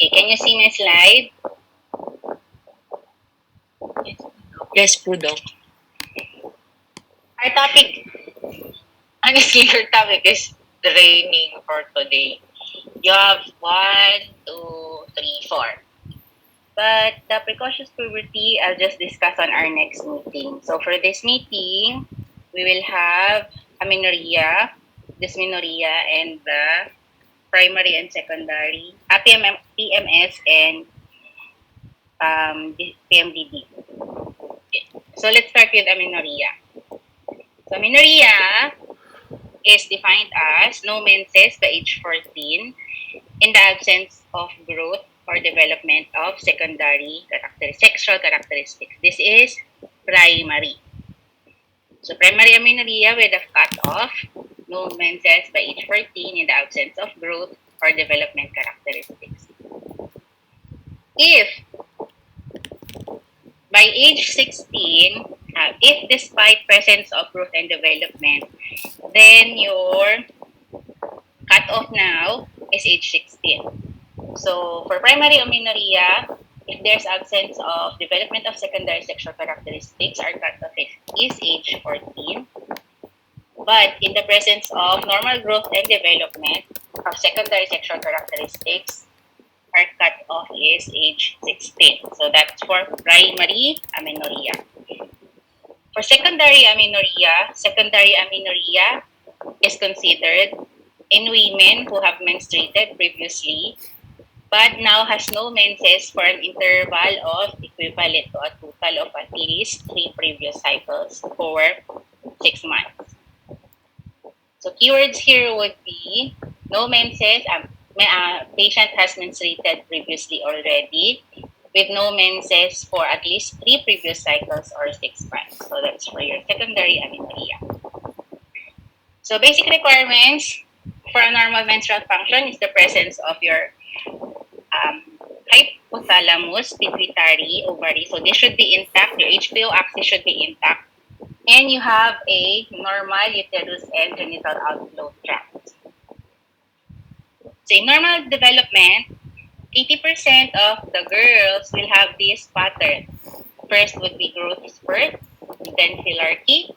Okay, can you see my slide? Yes po, Doc. Our topic, honestly, your topic is training for today. You have 1, 2, 3, 4. But the precocious puberty, I'll just discuss on our next meeting. So for this meeting, we will have amenorrhea, dysmenorrhea, and the primary and secondary, PMS, and PMDD. Okay. So let's start with amenorrhea. So amenorrhea is defined as no menses by age 14 in the absence of growth or development of secondary sexual characteristics. This is primary. So primary amenorrhea with a cutoff, no menses by age 14 in the absence of growth or development characteristics. If by age 16, if despite presence of growth and development, then your cutoff now is age 16. So for primary amenorrhea, if there's absence of development of secondary sexual characteristics, our cutoff is age 14. But in the presence of normal growth and development of secondary sexual characteristics, our cutoff is age 16. So that's for primary amenorrhea. For secondary amenorrhea is considered in women who have menstruated previously but now has no menses for an interval of equivalent to a total of at least 3 previous cycles for 6 months. So keywords here would be no menses, patient has menstruated previously already with no menses for at least 3 previous cycles or 6 months. So that's for your secondary amenorrhea. So basic requirements for a normal menstrual function is the presence of your hypothalamus, pituitary, ovary. So this should be intact. Your HPO axis should be intact. And you have a normal uterus and genital outflow tract. So in normal development, 80% of the girls will have this pattern. First would be growth spurt, then filarchy,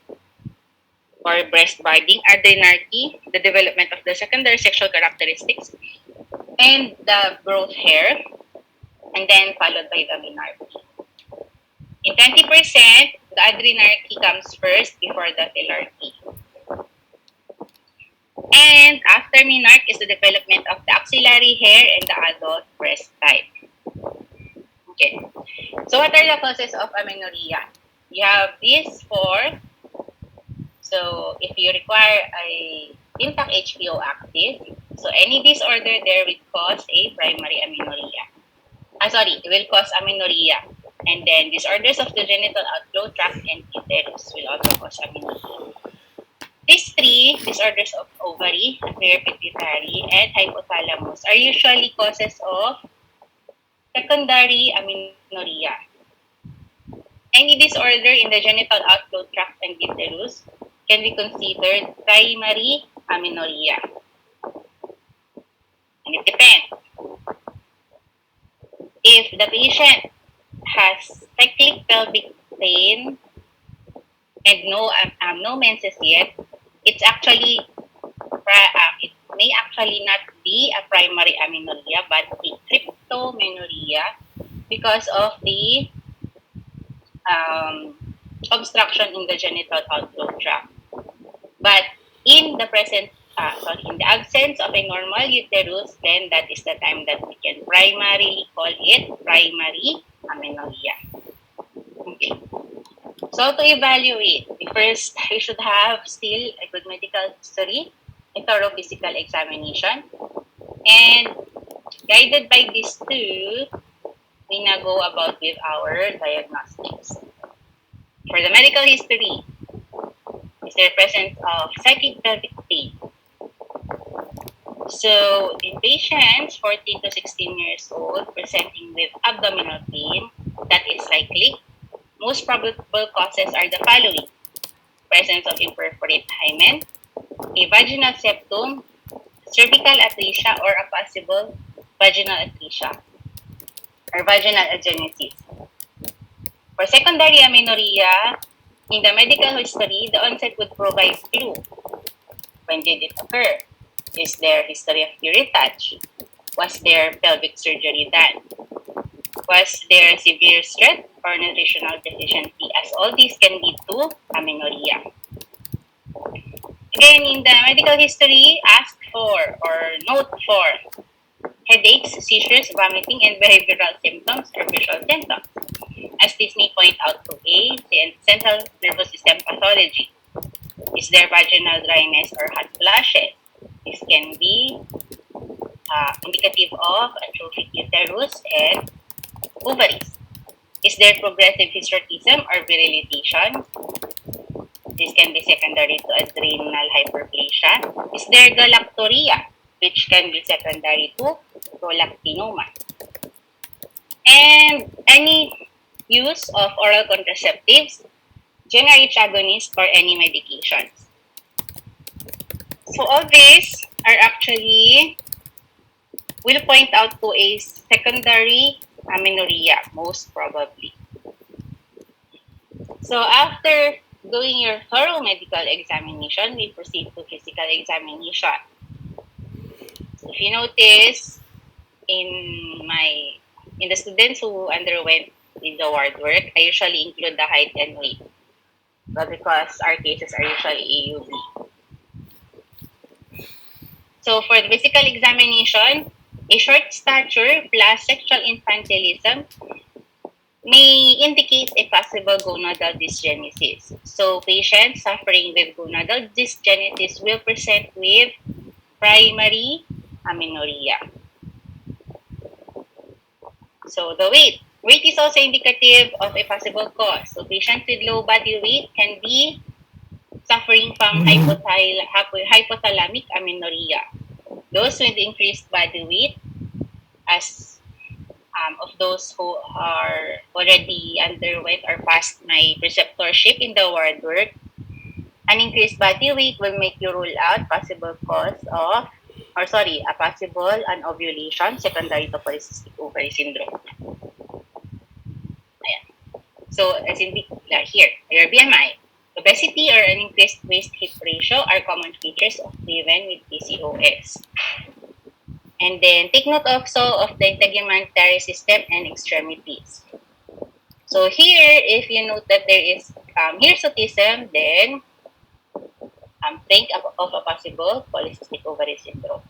or breast budding, adrenarchy, the development of the secondary sexual characteristics, and the growth hair, and then followed by the menarche. In 20%, the adrenarche comes first before the filarchy. And after menarche is the development of the axillary hair and the adult breast type. Okay. So what are the causes of amenorrhea? You have these 4. So if you require a intact HPO active, so any disorder there will cause a primary amenorrhea. It will cause amenorrhea. And then disorders of the genital outflow tract and uterus will also cause amenorrhea. These 3 disorders of ovary, inferior pituitary, and hypothalamus are usually causes of secondary amenorrhea. Any disorder in the genital outflow tract and uterus can be considered primary amenorrhea. And it depends. If the patient has cyclic pelvic pain and no menses yet, it's actually it may actually not be a primary amenorrhea but a cryptomenorrhea because of the obstruction in the genital outflow tract. But in the absence of a normal uterus, then that is the time that we can primarily call it primary amenorrhea. Okay. So to evaluate, first we should have still a good medical history, a thorough physical examination, and guided by these 2, we now go about with our diagnostics. For the medical history, is there presence of cyclic pelvic pain? So in patients 14 to 16 years old presenting with abdominal pain that is cyclic, most probable causes are the following: presence of imperforate hymen, a vaginal septum, cervical atresia, or a possible vaginal atresia. or vaginal agenesis. For secondary amenorrhea, in the medical history, the onset would provide clue. When did it occur? Is there history of curettage? Was there pelvic surgery done? Was there severe stress or nutritional deficiency? As all these can lead to amenorrhea. Again, in the medical history, ask for or note for headaches, seizures, vomiting, and behavioral symptoms or visual symptoms. As this may point out to A, the central nervous system pathology. Is there vaginal dryness or hot flashes? This can be indicative of atrophic uterus and ovaries. Is there progressive hirsutism or virilization? This can be secondary to adrenal hyperplasia. Is there galactorrhea, which can be secondary to prolactinoma? And any use of oral contraceptives, generic agonists, or any medications. So all these are actually will point out to a secondary amenorrhea, most probably. So after doing your thorough medical examination, we proceed to physical examination. If you notice, in the students who underwent in the ward work, I usually include the height and weight, but because our cases are usually AUB. So for the physical examination, a short stature plus sexual infantilism may indicate a possible gonadal dysgenesis. So patients suffering with gonadal dysgenesis will present with primary amenorrhea. So the weight. Weight is also indicative of a possible cause. So patients with low body weight can be suffering from hypothalamic amenorrhea. Those with increased body weight, as of those who are already underwent or past my preceptorship in the ward work, an increased body weight will make you rule out possible cause of, a possible anovulation secondary to polycystic ovary syndrome. Ayan. So, as in here, your BMI, obesity or an increased waist-hip ratio are common features of women with PCOS. And then take note also of the integumentary system and extremities. So here, if you note that there is hirsutism, then think of a possible polycystic ovary syndrome.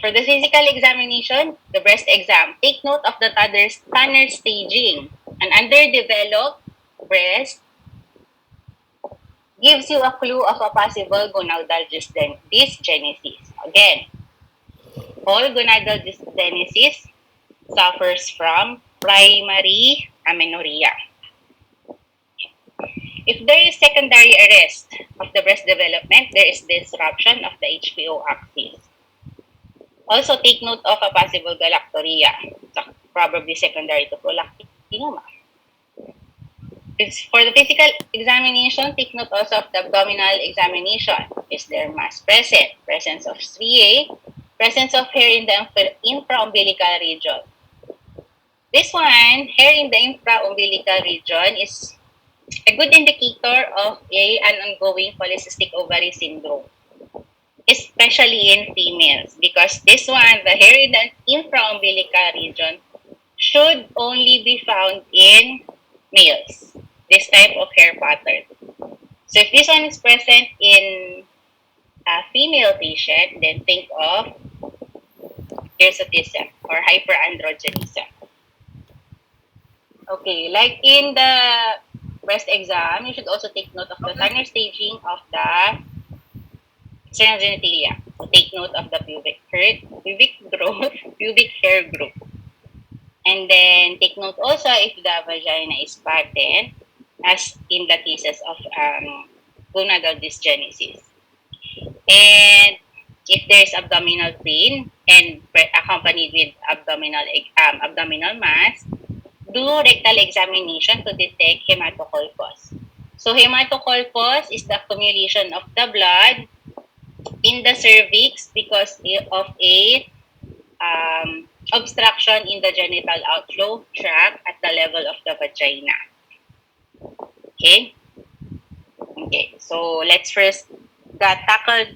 For the physical examination, the breast exam, take note of the Tanner staging. An underdeveloped breast gives you a clue of a possible gonadal dysgenesis. Again, all gonadal dysgenesis suffers from primary amenorrhea. If there is secondary arrest of the breast development, there is disruption of the HPO axis. Also, take note of a possible galactorrhea, probably secondary to prolactinoma. For the physical examination, take note also of the abdominal examination. Is there mass present? Presence of striae, presence of hair in the infraumbilical region. This one, hair in the infraumbilical region, is a good indicator of an ongoing polycystic ovary syndrome, especially in females, because this one, the hair in the infraumbilical region, should only be found in males, this type of hair pattern. So if this one is present in a female patient, then think of hirsutism or hyperandrogenism. Okay, like in the breast exam, you should also take note of the Tanner staging of the external genitalia. So take note of the pubic hair growth. And then take note also if the vagina is patent, as in the cases of gonadal dysgenesis. And if there is abdominal pain and accompanied with abdominal mass, do rectal examination to detect hematocolpos. So hematocolpos is the accumulation of the blood in the cervix because of a obstruction obstruction in the genital outflow tract at the level of the vagina. Okay? Okay, so let's first tackle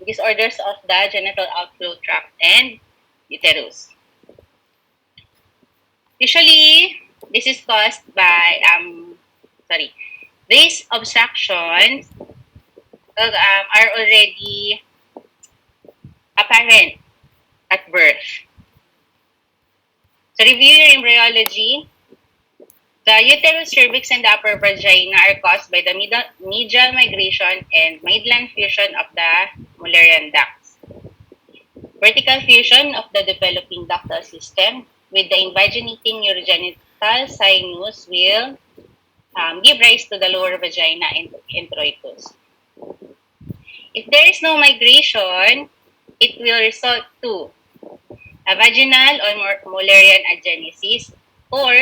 disorders of the genital outflow tract and uterus. Usually, this is caused by, these obstructions are already apparent at birth. So review your embryology. The uterus, cervix, and the upper vagina are caused by the medial migration and midline fusion of the Mullerian ducts. Vertical fusion of the developing ductal system with the invaginating urogenital sinus will give rise to the lower vagina and introitus. If there is no migration, it will result to a vaginal or Mullerian agenesis, or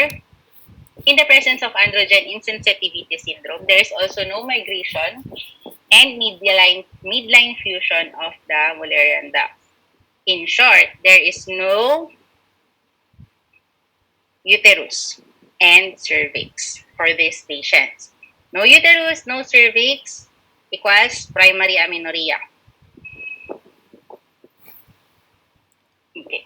in the presence of androgen insensitivity syndrome, there is also no migration and midline fusion of the Mullerian duct. In short, there is no uterus and cervix for these patients. No uterus, no cervix equals primary amenorrhea. Okay.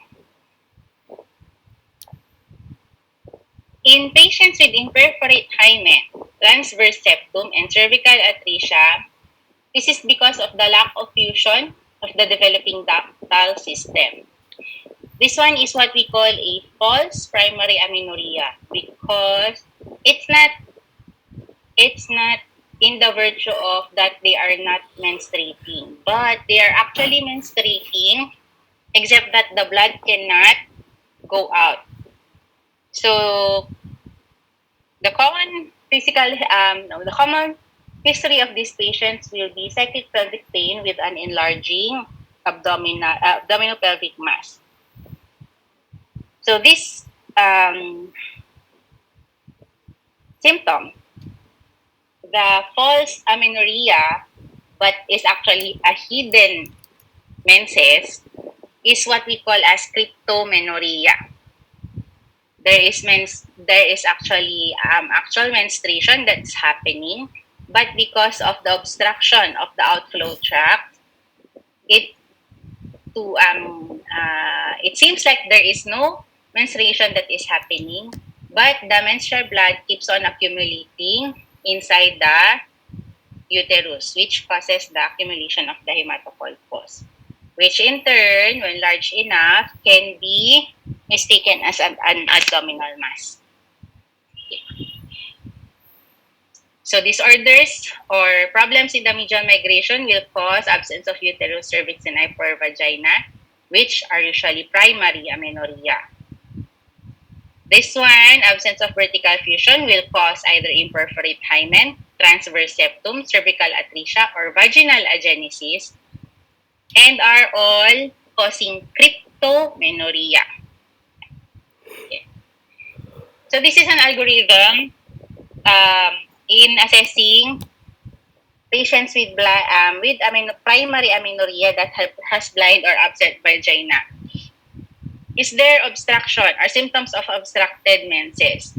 In patients with imperforate hymen, transverse septum, and cervical atresia, this is because of the lack of fusion of the developing ductal system. This one is what we call a false primary amenorrhea because it's not in the virtue of that they are not menstruating, but they are actually menstruating, except that the blood cannot go out. So the common history of these patients will be cyclic pelvic pain with an enlarging abdominopelvic mass. So this symptom, the false amenorrhea, but is actually a hidden menses, is what we call as cryptomenorrhea. There is actually actual menstruation that's happening, but because of the obstruction of the outflow tract, it seems like there is no menstruation that is happening, but the menstrual blood keeps on accumulating inside the uterus, which causes the accumulation of the hematocolpos, which in turn, when large enough, can be mistaken as an abdominal mass. So disorders or problems in the medial migration will cause absence of uterus, cervix, and upper vagina, which are usually primary amenorrhea. This one, absence of vertical fusion, will cause either imperforate hymen, transverse septum, cervical atresia, or vaginal agenesis, and are all causing cryptomenorrhea. Okay. So this is an algorithm in assessing patients with primary amenorrhea that has blind or absent vagina. Is there obstruction or symptoms of obstructed menses?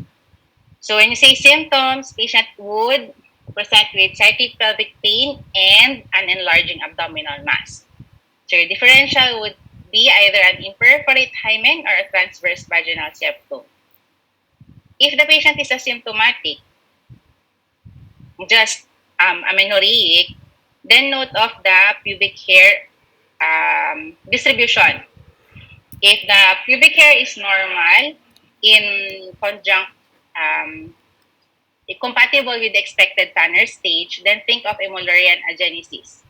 So when you say symptoms, patient would present with cyclic pelvic pain and an enlarging abdominal mass. So your differential would be either an imperforate hymen or a transverse vaginal septum. If the patient is asymptomatic, just amenorrheic, then note of the pubic hair distribution. If the pubic hair is normal in compatible with the expected Tanner stage, then think of a Mullerian agenesis.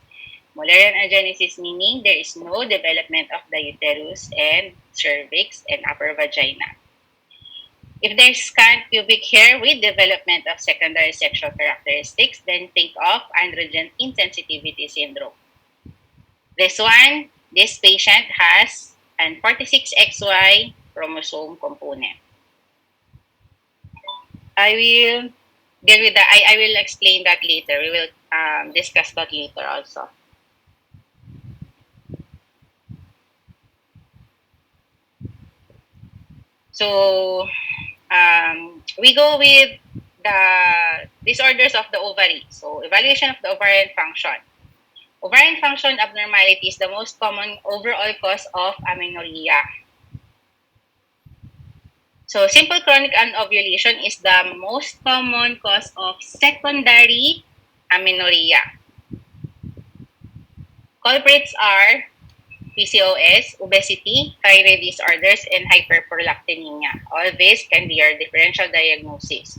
Mullerian agenesis meaning there is no development of the uterus and cervix and upper vagina. If there's scant pubic hair with development of secondary sexual characteristics, then think of androgen insensitivity syndrome. This patient has an 46XY chromosome component. I will explain that later. We will discuss that later also. So, we go with the disorders of the ovary. So, evaluation of the ovarian function. Ovarian function abnormality is the most common overall cause of amenorrhea. So, simple chronic anovulation is the most common cause of secondary amenorrhea. Culprits are PCOS, obesity, thyroid disorders, and hyperprolactonemia. All this can be your differential diagnosis.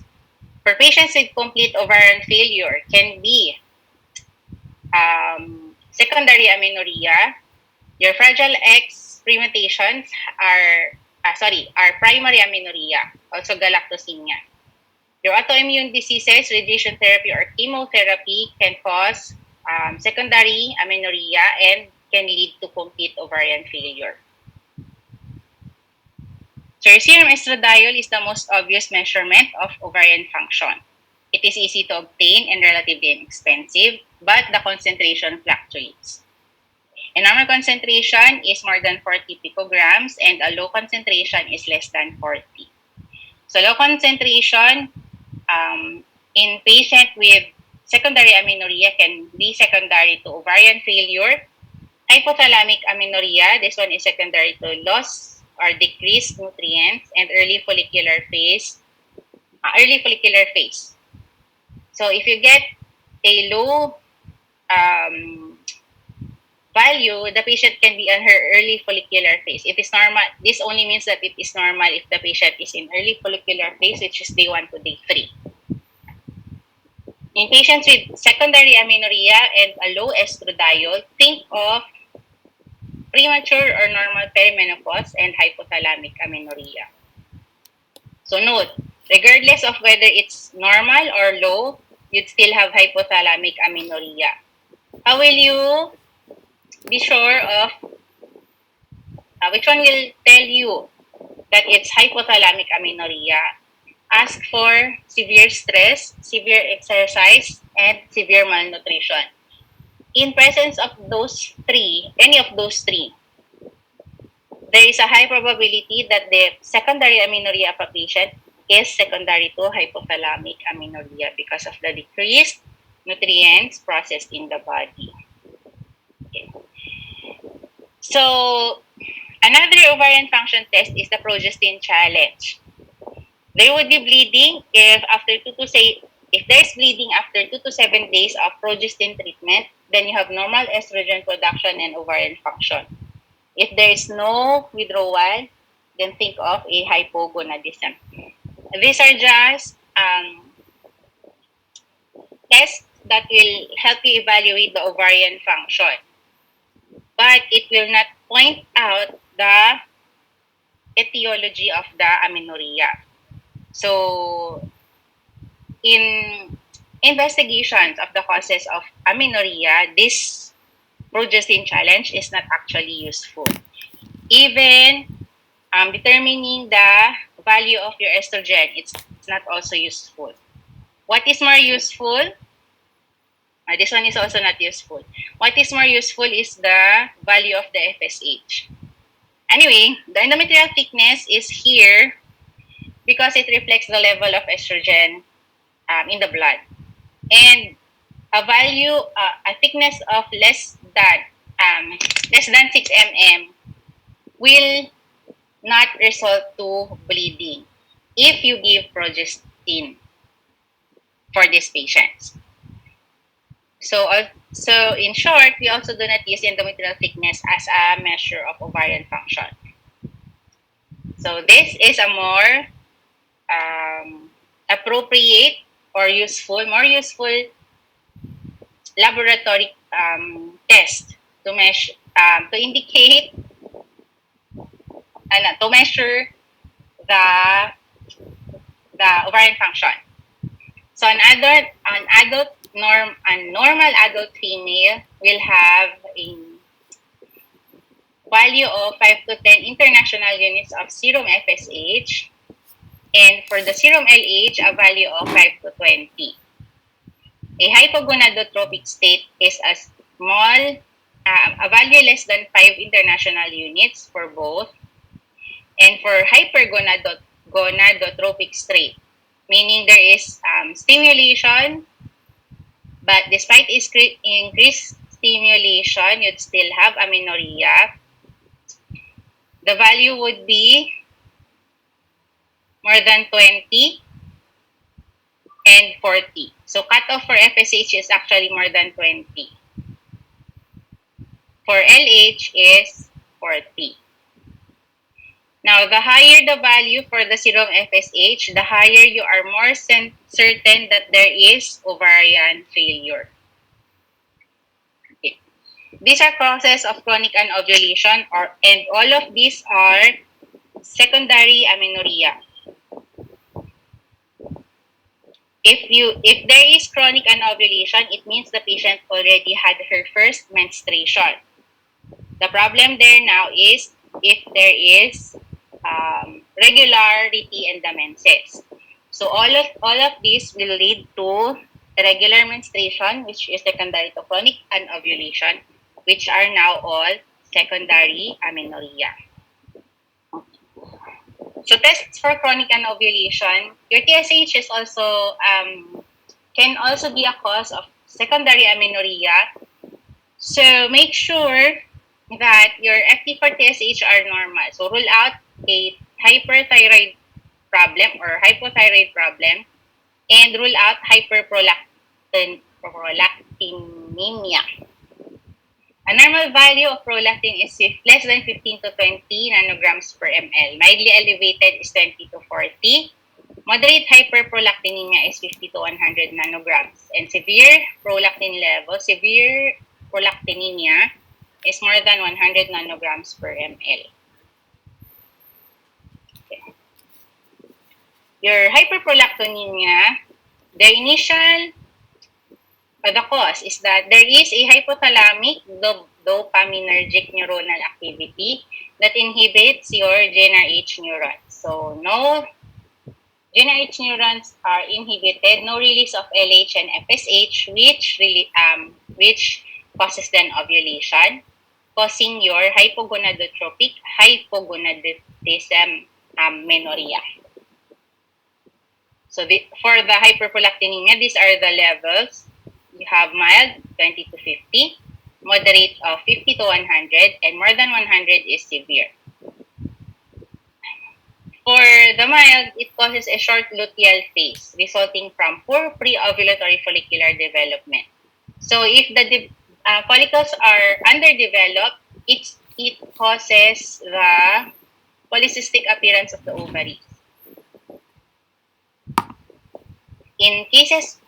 For patients with complete ovarian failure, can be secondary amenorrhea. Your Fragile X permutations are primary amenorrhea, also galactosemia. Your autoimmune diseases, radiation therapy or chemotherapy can cause secondary amenorrhea and can lead to complete ovarian failure. So your serum estradiol is the most obvious measurement of ovarian function. It is easy to obtain and relatively inexpensive, but the concentration fluctuates. A normal concentration is more than 40 picograms and a low concentration is less than 40. So low concentration in patient with secondary amenorrhea can be secondary to ovarian failure. Hypothalamic amenorrhea, this one is secondary to loss or decreased nutrients and early follicular phase. So if you get a low value, the patient can be on her early follicular phase. It is normal. This only means that it is normal if the patient is in early follicular phase, which is day 1 to day 3. In patients with secondary amenorrhea and a low estradiol, think of premature or normal perimenopause and hypothalamic amenorrhea. So note, regardless of whether it's normal or low, you'd still have hypothalamic amenorrhea. How will you be sure of which one will tell you that it's hypothalamic amenorrhea? Ask for severe stress, severe exercise, and severe malnutrition. In presence of those three, any of those three, there is a high probability that the secondary amenorrhea of a patient is secondary to hypothalamic amenorrhea because of the decreased nutrients processed in the body. Okay. So, another ovarian function test is the progestin challenge. There would be bleeding if there's bleeding after 2 to 7 days of progestin treatment, then you have normal estrogen production and ovarian function. If there is no withdrawal, then think of a hypogonadism. These are just tests that will help you evaluate the ovarian function, but it will not point out the etiology of the amenorrhea. So, in investigations of the causes of amenorrhea, this progestin challenge is not actually useful. Even determining the value of your estrogen, it's not also useful. What is more useful? This one is also not useful. What is more useful is the value of the FSH. Anyway, the endometrial thickness is here because it reflects the level of estrogen in the blood. And a thickness of less than 6 mm will not result to bleeding if you give progestin for these patients. So in short, we also do not use endometrial thickness as a measure of ovarian function. So this is a more appropriate or more useful laboratory test to measure, to indicate, to measure the ovarian function. So a normal adult female will have a value of 5 to 10 international units of serum FSH, and for the serum LH, a value of 5 to 20. A hypogonadotropic state is a value less than 5 international units for both. And for hypergonadotropic state, meaning there is stimulation, but despite increased stimulation, you'd still have amenorrhea. The value would be more than 20 and 40. So cutoff for FSH is actually more than 20. For LH is 40. Now, the higher the value for the serum FSH, the higher you are more certain that there is ovarian failure. Okay. These are causes of chronic anovulation, and all of these are secondary amenorrhea. If there is chronic anovulation, it means the patient already had her first menstruation. The problem there now is if there is regularity in the menses. So all of this will lead to irregular menstruation, which is secondary to chronic anovulation, which are now all secondary amenorrhea. So tests for chronic anovulation, your TSH is also can also be a cause of secondary amenorrhea. So make sure that your FT for TSH are normal. So rule out a hyperthyroid problem or hypothyroid problem and rule out hyperprolactinemia. A normal value of prolactin is less than 15 to 20 nanograms per ml. Mildly elevated is 20 to 40. Moderate hyperprolactinemia is 50 to 100 nanograms. And severe prolactinemia is more than 100 nanograms per ml. Okay. Your hyperprolactinemia, the initial the cause is that there is a hypothalamic dopaminergic neuronal activity that inhibits your GnRH neurons. So no GnRH neurons are inhibited, no release of LH and FSH, which causes then ovulation, causing your hypogonadotropic hypogonadism amenorrhea. So for the hyperprolactinemia, these are the levels. You have mild, 20 to 50, moderate of 50 to 100, and more than 100 is severe. For the mild, it causes a short luteal phase resulting from poor pre-ovulatory follicular development. So if the follicles are underdeveloped, it causes the polycystic appearance of the ovaries. In patients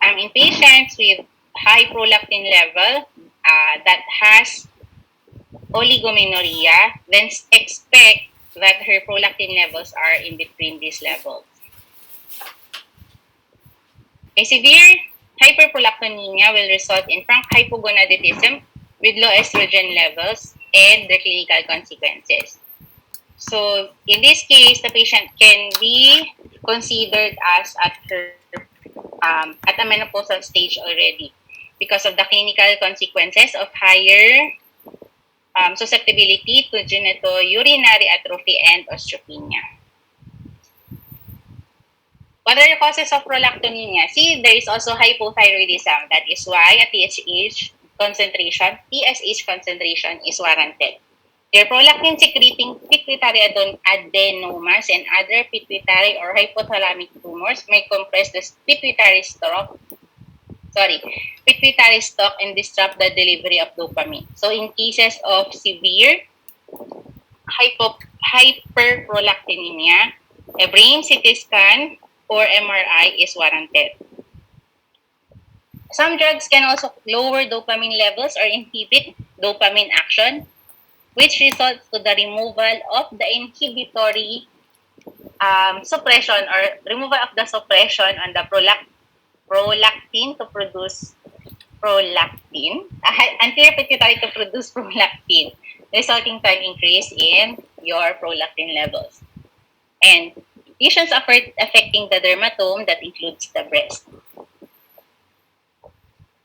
with high prolactin level that has oligomenorrhea, then expect that her prolactin levels are in between these levels. A severe hyperprolactinemia will result in frank hypogonadism with low estrogen levels and the clinical consequences. So in this case, the patient can be considered as at a menopausal stage already because of the clinical consequences of higher susceptibility to genitourinary atrophy and osteopenia. What are the causes of prolactinemia? See, there is also hypothyroidism. That is why a TSH concentration is warranted. Your prolactin secreting pituitary adenomas and other pituitary or hypothalamic tumors may compress the pituitary stalk and disrupt the delivery of dopamine. So in cases of severe hyperprolactinemia, a brain CT scan or MRI is warranted. Some drugs can also lower dopamine levels or inhibit dopamine action, which results to the removal of the inhibitory suppression or removal of the suppression on the prolactin to produce prolactin, anterior pituitary to produce prolactin, resulting to an increase in your prolactin levels. And lesions affecting the dermatome that includes the breast.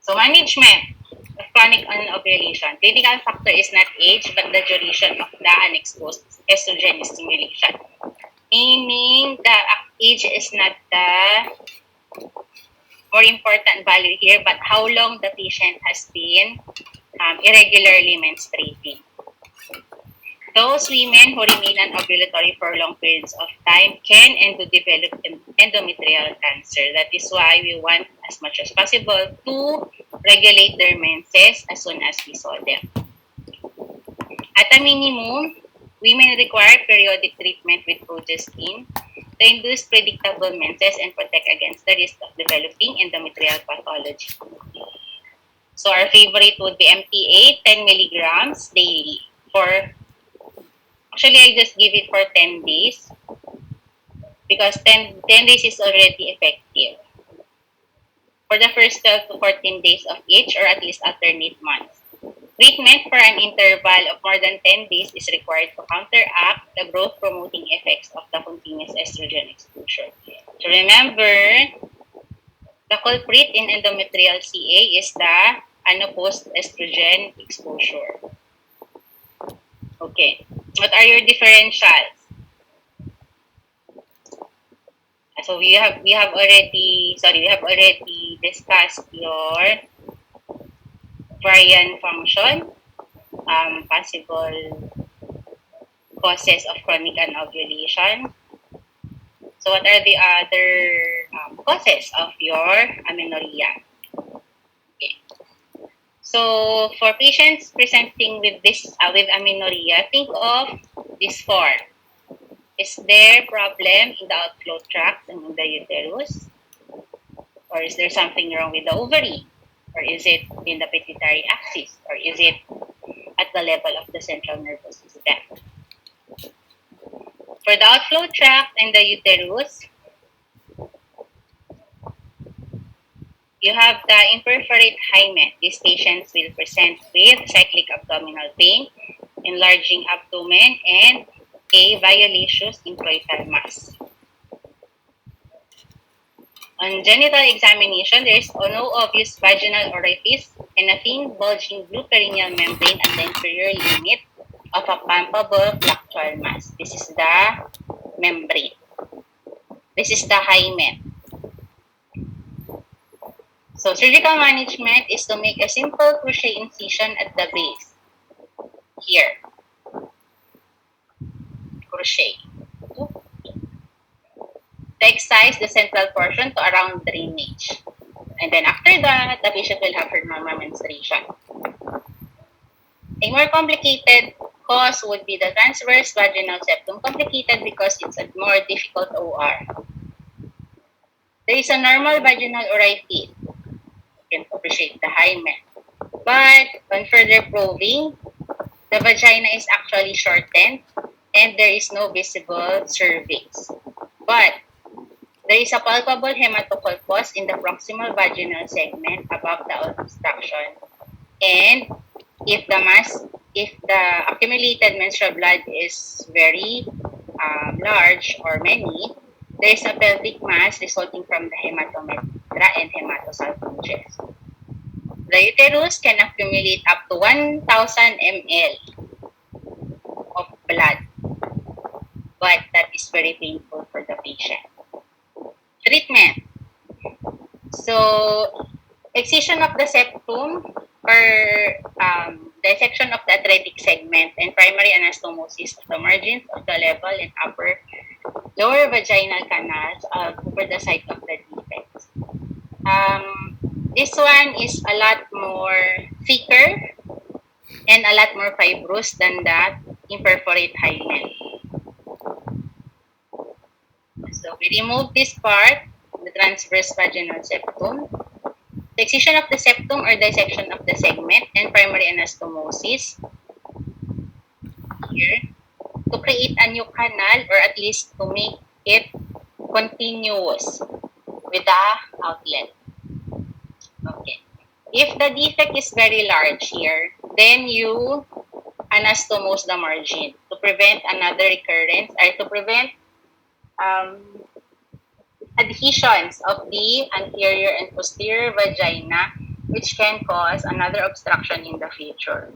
So management. of chronic anovulation. Clinical factor is not age, but the duration of the unexposed estrogen stimulation. Meaning, the age is not the more important value here, but how long the patient has been irregularly menstruating. Those women who remain anovulatory for long periods of time can and do develop endometrial cancer. That is why we want as much as possible to regulate their menses as soon as we saw them. At a minimum, women require periodic treatment with progestin to induce predictable menses and protect against the risk of developing endometrial pathology. So our favorite would be MTA, 10 milligrams daily. Actually, I just give it for 10 days because 10 days is already effective. For the first 12 to 14 days of each or at least alternate months. Treatment for an interval of more than 10 days is required to counteract the growth-promoting effects of the continuous estrogen exposure. So remember, the culprit in endometrial CA is the unopposed estrogen exposure. Okay, what are your differentials? So we have already discussed your ovarian function, possible causes of chronic anovulation. So what are the other causes of your amenorrhea? Okay. So for patients presenting with with amenorrhea, think of these four. Is there problem in the outflow tract and in the uterus? Or is there something wrong with the ovary? Or is it in the pituitary axis? Or is it at the level of the central nervous system? For the outflow tract and the uterus, you have the imperforate hymen. These patients will present with cyclic abdominal pain, enlarging abdomen, and a violaceous introital mass. On genital examination, there is no obvious vaginal orifice and a thin bulging blue perineal membrane at the inferior limit of a palpable fluctual mass. This is the membrane. This is the hymen. So surgical management is to make a simple crochet incision at the base. Here. Crochet. To excise the central portion to around drainage. And then after that, the patient will have her normal menstruation. A more complicated cause would be the transverse vaginal septum. Complicated because it's a more difficult OR. There is a normal vaginal orifice. You can appreciate the hymen. But on further probing, the vagina is actually shortened and there is no visible cervix. But there is a palpable hematocolpos in the proximal vaginal segment above the obstruction. And if the accumulated menstrual blood is very large or many, there is a pelvic mass resulting from the hematometra and hematosalpinges. The uterus can accumulate up to 1,000 ml of blood, but that is very painful for the patient. Treatment. So, excision of the septum or dissection of the atretic segment and primary anastomosis of the margins of the level and upper lower vaginal canals over the site of the defects. This one is a lot more thicker and a lot more fibrous than the imperforate hymen. So we remove this part, the transverse vaginal septum. The excision of the septum or dissection of the segment and primary anastomosis here to create a new canal or at least to make it continuous with the outlet. Okay. If the defect is very large here, then you anastomose the margin to prevent another recurrence or to prevent adhesions of the anterior and posterior vagina which can cause another obstruction in the future.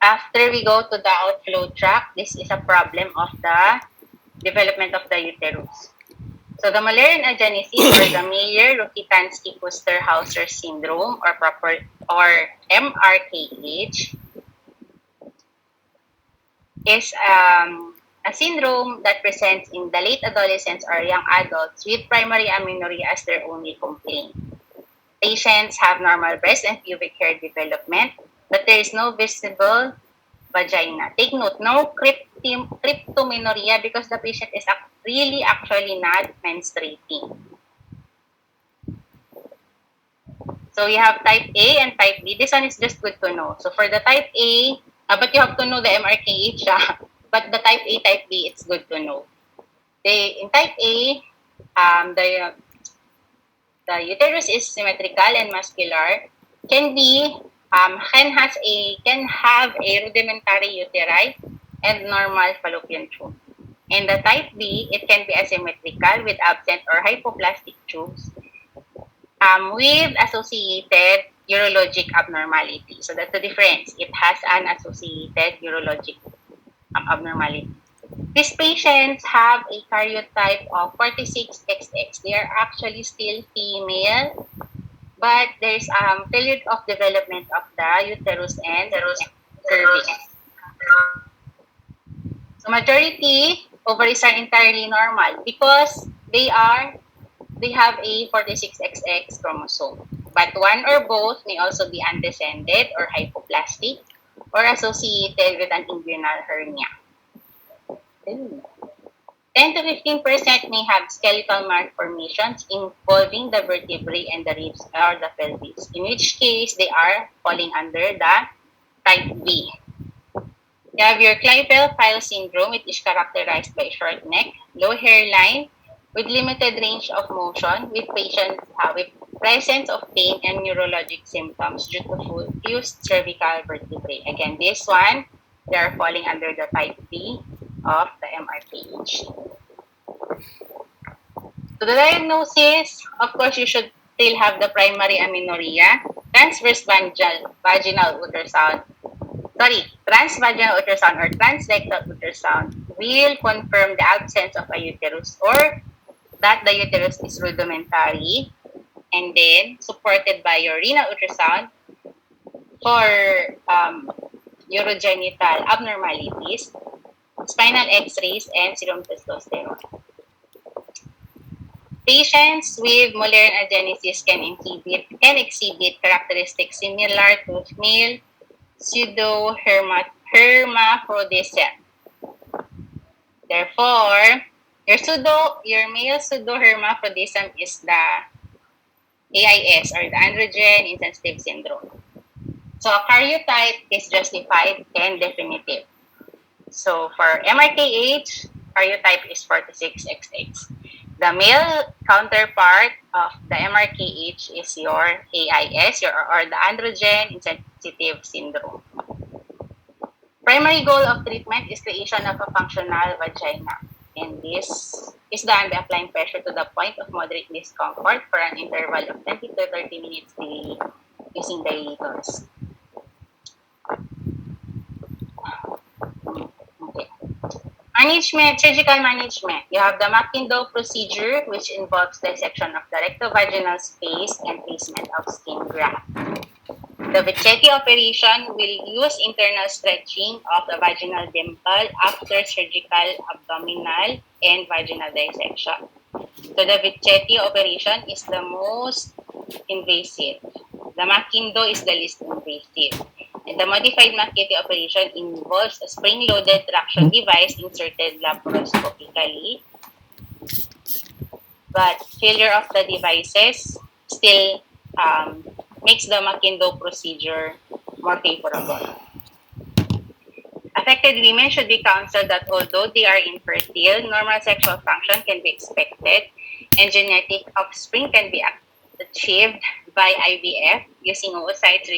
After we go to the outflow tract, this is a problem of the development of the uterus. So the Mullerian agenesis or the Mayer-Rokitansky-Kuster-Hauser syndrome or MRKH is a syndrome that presents in the late adolescents or young adults with primary amenorrhea as their only complaint. Patients have normal breast and pubic hair development, but there is no visible vagina. Take note, no cryptomenorrhea because the patient is really actually not menstruating. So you have type A and type B. This one is just good to know. So for the type A, but you have to know the MRKH. But the type A, type B, it's good to know. In type A, the uterus is symmetrical and muscular. Can have a rudimentary uteri and normal fallopian tube. In the type B, it can be asymmetrical with absent or hypoplastic tubes with associated urologic abnormality. So that's the difference. It has an associated urologic abnormality. These patients have a karyotype of 46XX. They are actually still female, but there's period of development of the uterus and cervix. So majority ovaries are entirely normal because they have a 46XX chromosome. But one or both may also be undescended or hypoplastic or associated with an inguinal hernia. 10 to 15% may have skeletal malformations involving the vertebrae and the ribs or the pelvis, in which case they are falling under the type B. You have your Klippel-Feil syndrome, which is characterized by short neck, low hairline, with limited range of motion, with patients with presence of pain and neurologic symptoms due to fused cervical vertebrae. Again, this one, they are falling under the type B of the MRKH. So the diagnosis, of course, you should still have the primary amenorrhea, transverse vaginal ultrasound. Transvaginal ultrasound or transrectal ultrasound will confirm the absence of a uterus or that the uterus is rudimentary, and then supported by your renal ultrasound for urogenital abnormalities, spinal x-rays, and serum testosterone. Patients with Mullerian agenesis can exhibit characteristics similar to male pseudohermaphrodism. Therefore, your male pseudohermaphrodism is the AIS or the androgen insensitive syndrome. So a karyotype is justified and definitive. So for MRKH, karyotype is 46XX. The male counterpart of the MRKH is your AIS or the androgen insensitive syndrome. Primary goal of treatment is creation of a functional vagina. And this is done by applying pressure to the point of moderate discomfort for an interval of 20 to 30 minutes daily using dilators. Okay. Surgical management. You have the Mackindo procedure, which involves dissection of the rectovaginal space and placement of skin graft. The Vecchetti operation will use internal stretching of the vaginal dimple after surgical abdominal and vaginal dissection. So the Vecchetti operation is the most invasive. The Mackindo is the least invasive. And the modified Macchieti operation involves a spring-loaded traction device inserted laparoscopically. But failure of the devices still makes the Mackindo procedure more favorable. Affected women should be counseled that although they are infertile, normal sexual function can be expected and genetic offspring can be achieved by IVF using oocytes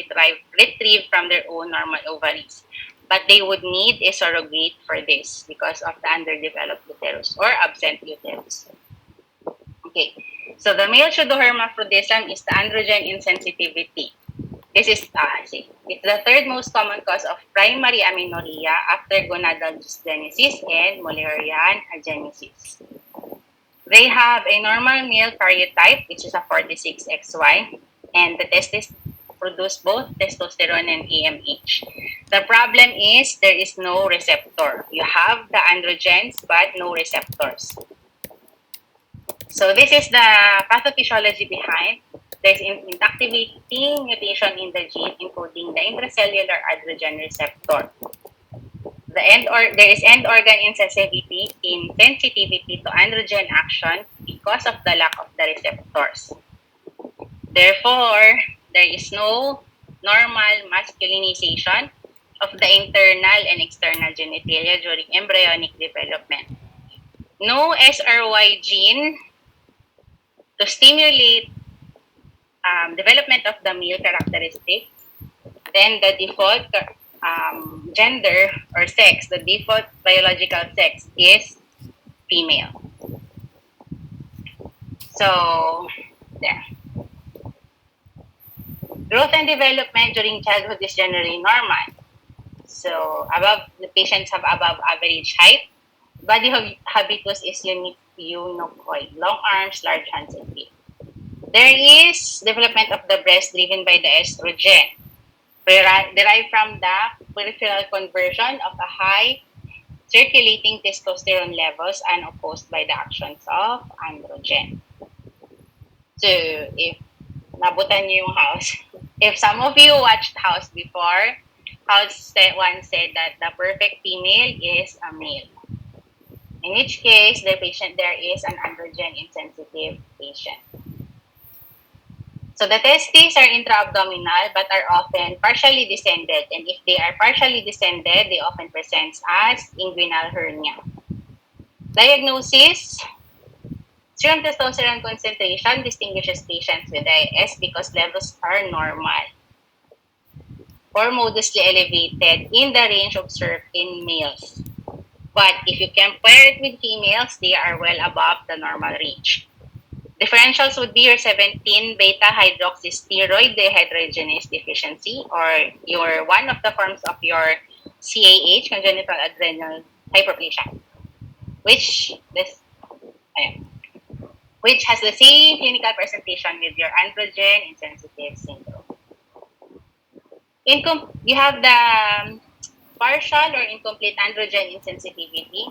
retrieved from their own normal ovaries. But they would need a surrogate for this because of the underdeveloped uterus or absent uterus. Okay. So the male pseudohermaphrodism is the androgen insensitivity. This is it's the third most common cause of primary amenorrhea after gonadal dysgenesis and Mullerian agenesis. They have a normal male karyotype, which is a 46XY, and the testes produce both testosterone and AMH. The problem is there is no receptor. You have the androgens, but no receptors. So this is the pathophysiology behind. There's inactivating mutation in the gene, including the intracellular androgen receptor. There is end organ insensitivity to androgen action because of the lack of the receptors. Therefore, there is no normal masculinization of the internal and external genitalia during embryonic development. No SRY gene to stimulate development of the male characteristic. Then the default gender or sex, the default biological sex is female. So, there. Growth and development during childhood is generally normal. So, the patients have above average height. Body habitus is unicoid, long arms, large hands, and feet. There is development of the breast driven by the estrogen, derived from the peripheral conversion of a high circulating testosterone levels and opposed by the actions of androgen. So, if nabutan niyo yung House, if some of you watched House before, House once said that the perfect female is a male. In which case, there is an androgen insensitive patient. So the testes are intra-abdominal but are often partially descended, and if they are partially descended, they often present as inguinal hernia. Diagnosis: serum testosterone concentration distinguishes patients with IS because levels are normal or modestly elevated in the range observed in males. But if you compare it with females, they are well above the normal range. Differentials would be your 17-beta-hydroxysteroid dehydrogenase deficiency, or one of the forms of your CAH, congenital adrenal hyperplasia, which has the same clinical presentation with your androgen insensitive syndrome. You have the partial or incomplete androgen insensitivity,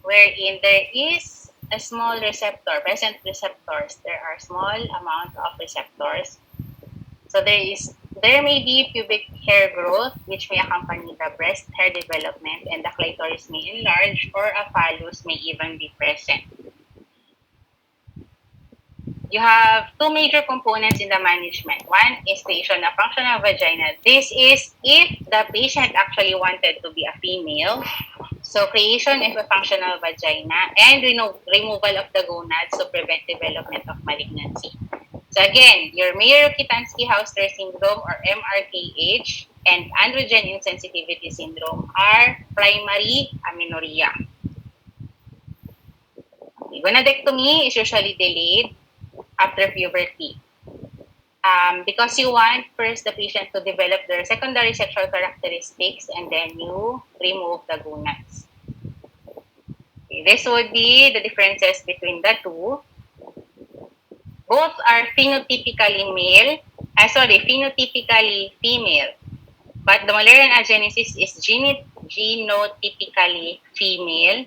wherein there is a small present receptors. There are small amount of receptors. So there may be pubic hair growth, which may accompany the breast hair development, and the clitoris may enlarge, or a phallus may even be present. You have two major components in the management. One is creation of functional vagina. This is if the patient actually wanted to be a female. So creation of a functional vagina and removal of the gonads to prevent development of malignancy. So again, your Mayer-Rokitansky-Hausler syndrome or MRKH and androgen insensitivity syndrome are primary amenorrhea. Gonadectomy is usually delayed after puberty. Because you want first the patient to develop their secondary sexual characteristics and then you remove the gonads. Okay, this would be the differences between the two. Both are phenotypically female, but the Mullerian agenesis is genotypically female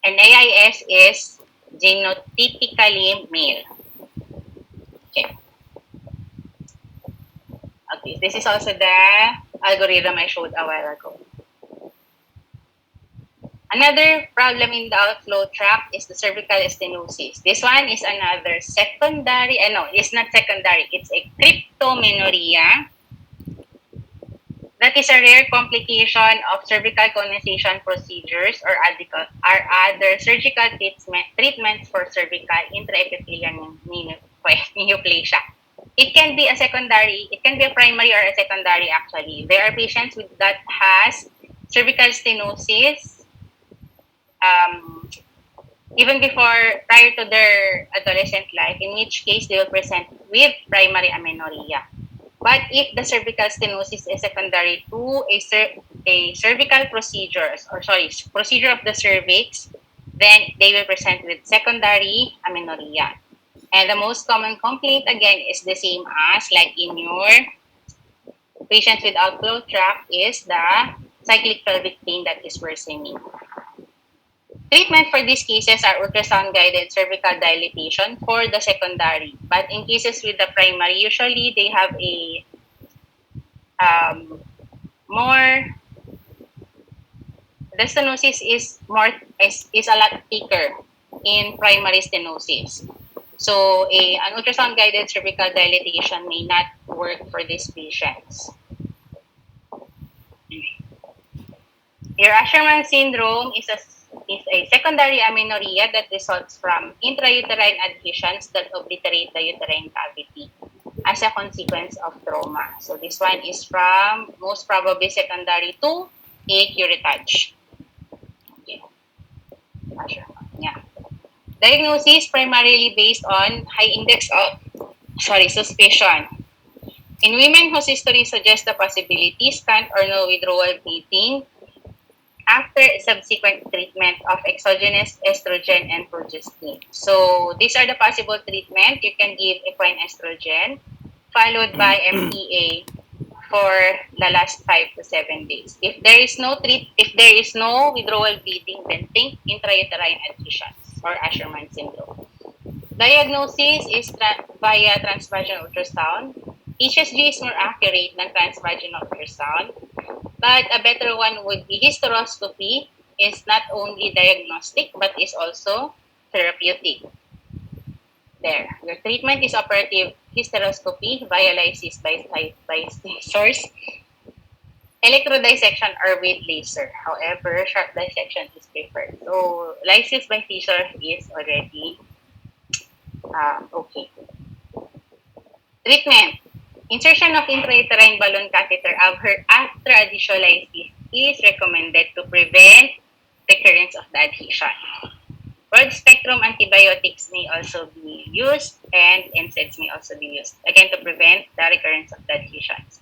and AIS is genotypically male. Okay, this is also the algorithm I showed a while ago. Another problem in the outflow tract is the cervical stenosis. This one is another secondary, it's not secondary, it's a cryptomenorrhea. That is a rare complication of cervical colonization procedures or other surgical treatments for cervical intraepithelial neoplasia. It can be a primary or a secondary actually. There are patients that has cervical stenosis even prior to their adolescent life, in which case they will present with primary amenorrhea. But if the cervical stenosis is secondary to a cervical procedure, procedure of the cervix, then they will present with secondary amenorrhea. And the most common complaint, again, is the same as like in your patients with outflow tract, is the cyclic pelvic pain that is worsening. Treatment for these cases are ultrasound-guided cervical dilatation for the secondary. But in cases with the primary, usually they have a more, the stenosis is a lot thicker in primary stenosis. So an ultrasound-guided cervical dilatation may not work for these patients. Your Asherman syndrome is a secondary amenorrhea that results from intrauterine adhesions that obliterate the uterine cavity as a consequence of trauma. So this one is from most probably secondary to a curettage. Okay. Yeah. Diagnosis primarily based on high index of suspicion. In women whose history suggests the possibility, scant or no withdrawal bleeding after subsequent treatment of exogenous estrogen and progestin. So these are the possible treatment. You can give equine estrogen followed by MPA for the last 5 to 7 days. If there is no withdrawal bleeding, then think intrauterine adhesions or Asherman syndrome. Diagnosis is via transvaginal ultrasound. HSG is more accurate than transvaginal ultrasound, but a better one would be hysteroscopy. Is not only diagnostic but is also therapeutic. There, your treatment is operative hysteroscopy via lysis by source, electrodissection or with laser. However, sharp dissection is preferred. So lysis by scissors is already okay. Treatment. Insertion of intrauterine balloon catheter after additional lysis is recommended to prevent recurrence of the adhesion. Broad spectrum antibiotics may also be used and NSAIDs may also be used, again to prevent the recurrence of the adhesions.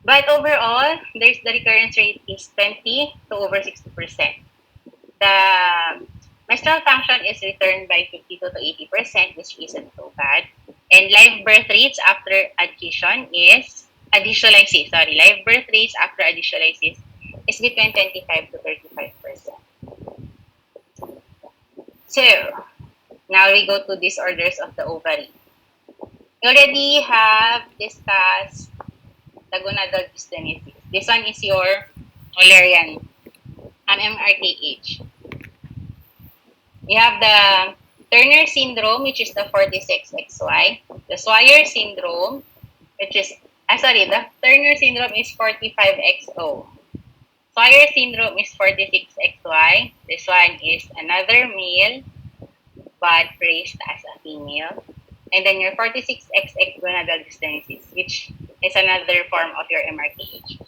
But overall, the recurrence rate is 20 to over 60%. The menstrual function is returned by 52 to 80%, which isn't so bad. And live birth rates after live birth rates after additionalizis is between 25 to 35%. So, now we go to disorders of the ovary. We already have discussed the gonadal dysgenesis. This one is your Ovarian, MMRKH. You have the Turner syndrome, which is the 46XY. The Swyer syndrome, the Turner syndrome is 45XO. Swyer syndrome is 46XY. This one is another male, but raised as a female. And then your 46XX gonadal dysgenesis, which is another form of your MRKH.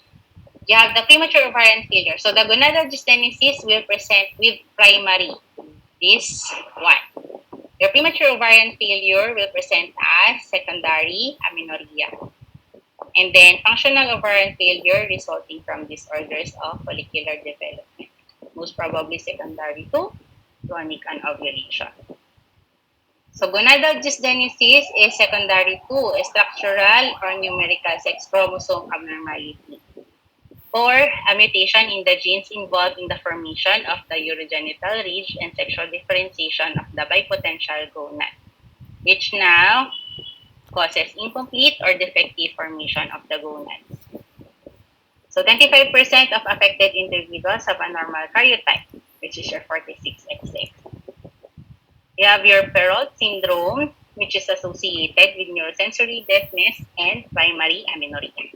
You have the premature ovarian failure. So the gonadal dysgenesis will present with primary. This one. Your premature ovarian failure will present as secondary amenorrhea. And then functional ovarian failure resulting from disorders of follicular development. Most probably secondary to chronic anovulation. So gonadal dysgenesis is secondary to a structural or numerical sex chromosome abnormality, or a mutation in the genes involved in the formation of the urogenital ridge and sexual differentiation of the bipotential gonad, which now causes incomplete or defective formation of the gonads. So 25% of affected individuals have a normal karyotype, which is your 46XX. You have your Perrault syndrome, which is associated with neurosensory deafness and primary amenorrhea.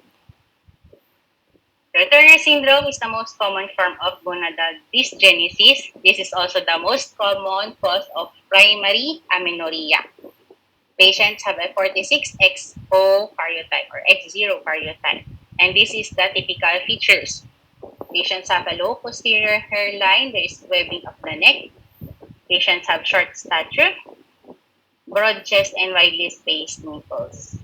Turner syndrome is the most common form of gonadal dysgenesis. This is also the most common cause of primary amenorrhea. Patients have a 46XO karyotype or X0 karyotype, and this is the typical features. Patients have a low posterior hairline, there is webbing of the neck, Patients have short stature, broad chest, and widely spaced nipples.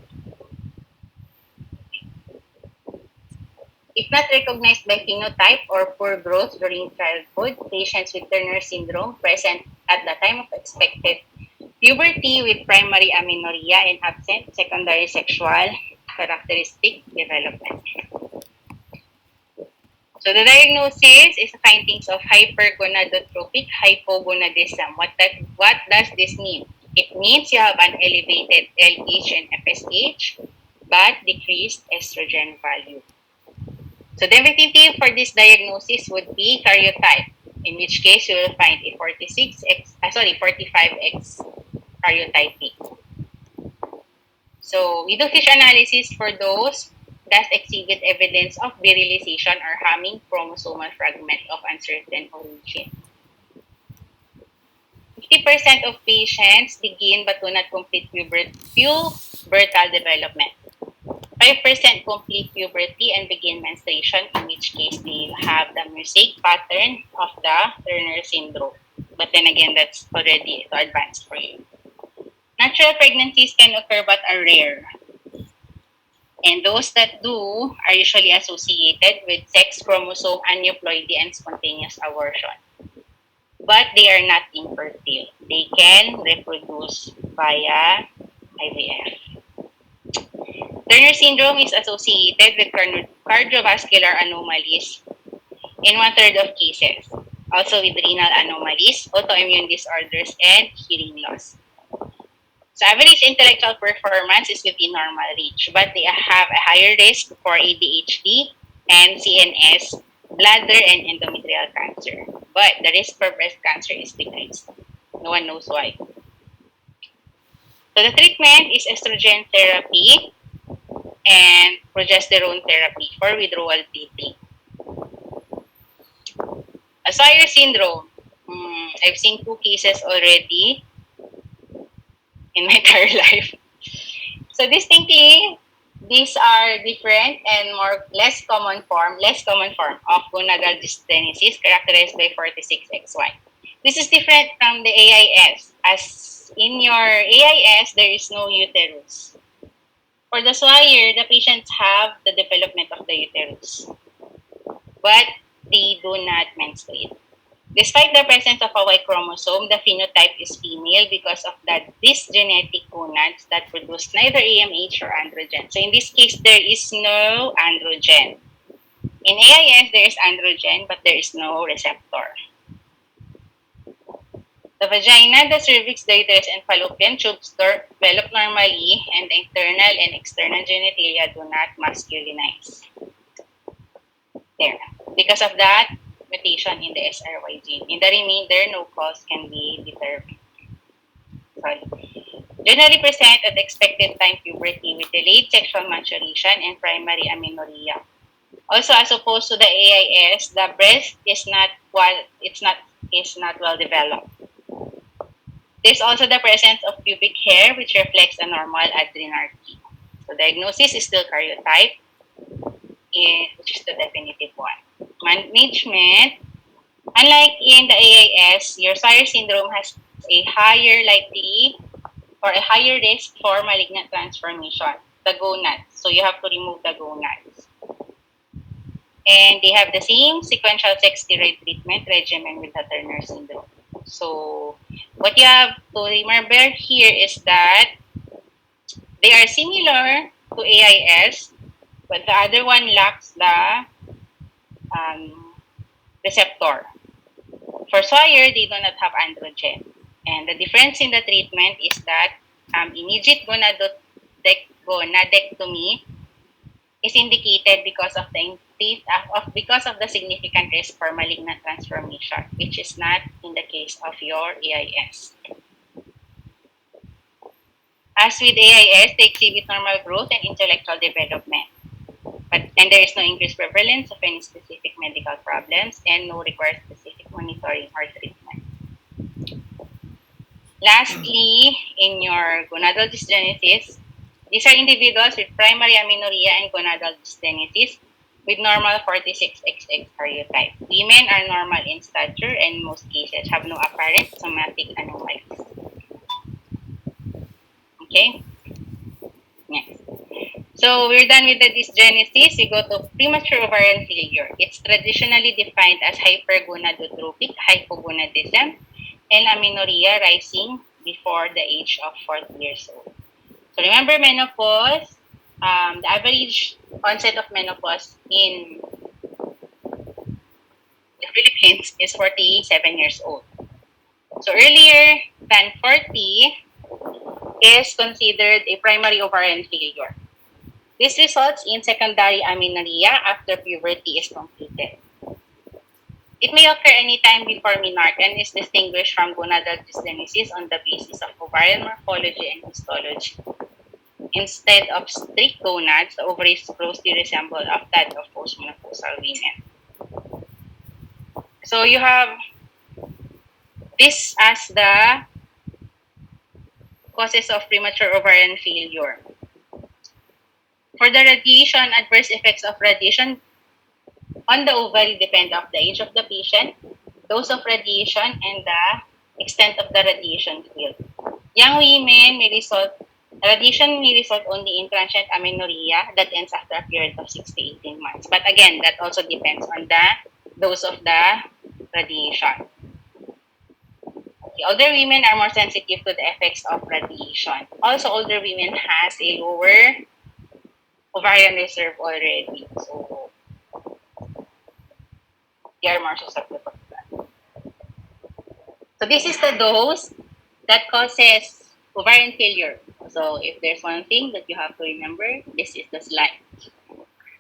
If not recognized by phenotype or poor growth during childhood, patients with Turner syndrome present at the time of expected puberty with primary amenorrhea and absent secondary sexual characteristic development. So the diagnosis is findings of hypergonadotrophic hypogonadism. What does this mean? It means you have an elevated LH and FSH but decreased estrogen value. So the definitive for this diagnosis would be karyotype, in which case you will find a 45X karyotyping. So we do fish analysis for those that exhibit evidence of virilization or humming chromosomal fragment of uncertain origin. 50% of patients begin but do not complete pubertal development. 5% complete puberty and begin menstruation, in which case they have the mosaic pattern of the Turner syndrome. But then again, that's already too advanced for you. Natural pregnancies can occur but are rare. And those that do are usually associated with sex chromosome aneuploidy and spontaneous abortion. But they are not infertile. They can reproduce via IVF. Turner syndrome is associated with cardiovascular anomalies in 1/3 of cases, also with renal anomalies, autoimmune disorders, and hearing loss. So average intellectual performance is within normal range, but they have a higher risk for ADHD and CNS, bladder, and endometrial cancer. But the risk for breast cancer is decreased. No one knows why. So the treatment is estrogen therapy and progesterone therapy for withdrawal bleeding. Swyer syndrome. I've seen 2 cases already in my entire life. So distinctly, these are different and less common form of gonadal dysgenesis characterized by 46XY. This is different from the AIS. As in your AIS, there is no uterus. For the Swyer, the patients have the development of the uterus, but they do not menstruate. Despite the presence of a Y chromosome, the phenotype is female because of the dysgenetic gonads that produce neither AMH or androgen. So in this case, there is no androgen. In AIS, there is androgen, but there is no receptor. The vagina, the cervix, the uterus, and fallopian tubes develop normally, and the internal and external genitalia do not masculinize. There. Because of that, mutation in the SRY gene. In the remainder, no cause can be determined. Generally present at expected time puberty with delayed sexual maturation and primary amenorrhea. Also, as opposed to the AIS, the breast is not well developed. There's also the presence of pubic hair, which reflects a normal adrenarche. So diagnosis is still karyotype, which is the definitive one. Management, unlike in the AIS, your Swyer syndrome has a higher risk for malignant transformation, the gonads. So you have to remove the gonads. And they have the same sequential sex steroid treatment regimen with the Turner syndrome. So what you have to remember here is that they are similar to AIS, but the other one lacks the receptor. For Swyer, they do not have androgen. And the difference in the treatment is that immediate gonadectomy is indicated because of the significant risk for malignant transformation, which is not in the case of your AIS. As with AIS, they exhibit normal growth and intellectual development. And there is no increased prevalence of any specific medical problems and no required specific monitoring or treatment. Lastly, in your gonadal dysgenesis, these are individuals with primary amenorrhea and gonadal dysgenesis with normal 46XX karyotype. Women are normal in stature and in most cases have no apparent somatic anomalies. Okay? Next. So we're done with the dysgenesis. We go to premature ovarian failure. It's traditionally defined as hypergonadotropic hypogonadism and amenorrhea rising before the age of 40 years old. So remember menopause, the average onset of menopause in the Philippines is 47 years old. So earlier than 40 is considered a primary ovarian failure. This results in secondary amenorrhea after puberty is completed. It may occur anytime before menarche and is distinguished from gonadal dysgenesis on the basis of ovarian morphology and histology. Instead of strict gonads, the ovaries closely resemble that of postmenopausal women. So you have this as the causes of premature ovarian failure. For the radiation, adverse effects of radiation on the ovary depend on the age of the patient, dose of radiation, and the extent of the radiation field. Young women radiation may result only in transient amenorrhea that ends after a period of 6 to 18 months. But again, that also depends on the dose of the radiation. Okay, older women are more sensitive to the effects of radiation. Also, older women has a lower ovarian reserve already. So, they are more susceptible to that. So, this is the dose that causes ovarian failure. So, if there's one thing that you have to remember, this is the slide.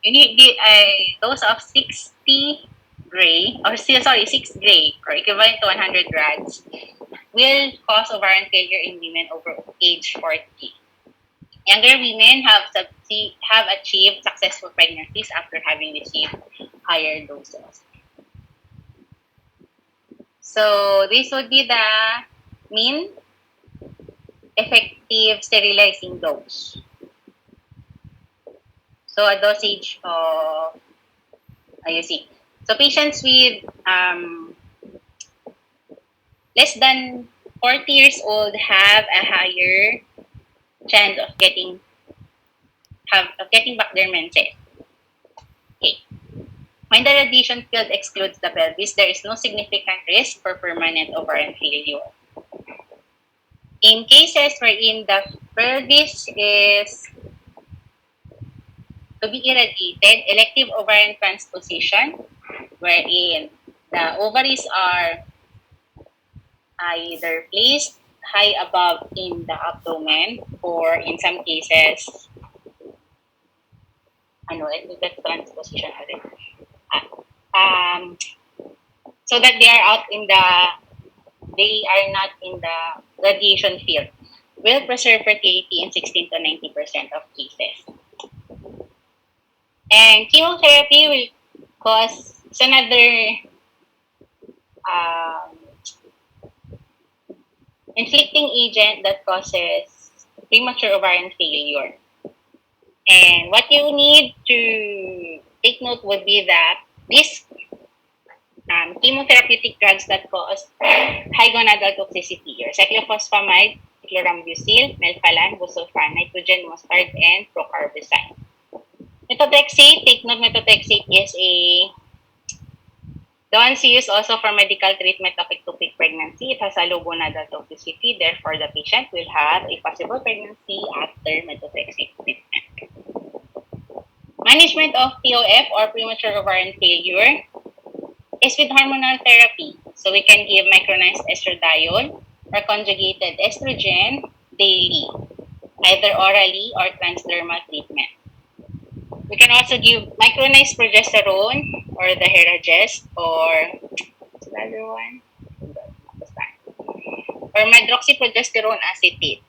You need a dose of 60 gray, or 6 gray, or equivalent to 100 rads, will cause ovarian failure in women over age 40. Younger women have achieved successful pregnancies after having received higher doses. So this would be the mean effective sterilizing dose. So a dosage of, you see. So patients with less than 40 years old have a higher chance of getting back their menses. Okay. When the radiation field excludes the pelvis, there is no significant risk for permanent ovarian failure. In cases wherein the pelvis is to be irradiated, elective ovarian transposition, wherein the ovaries are either placed high above in the abdomen or in some cases, transposition so that they are not in the radiation field, will preserve fertility in 16 to 90% of cases. And chemotherapy will cause another inflicting agent that causes premature ovarian failure. And what you need to take note would be that these chemotherapeutic drugs that cause high gonadal toxicity are cyclophosphamide, chlorambucil, melphalan, busulfan, nitrogen mustard, and procarbazine. Methotrexate, take note, methotrexate is the ones used also for medical treatment of ectopic pregnancy. It has a low gonadal toxicity, therefore the patient will have a possible pregnancy after methotrexate treatment. Management of POF or premature ovarian failure is with hormonal therapy. So we can give micronized estradiol or conjugated estrogen daily, either orally or transdermal treatment. We can also give micronized progesterone or the Heragest or what's the other one? Or medroxyprogesterone acetate.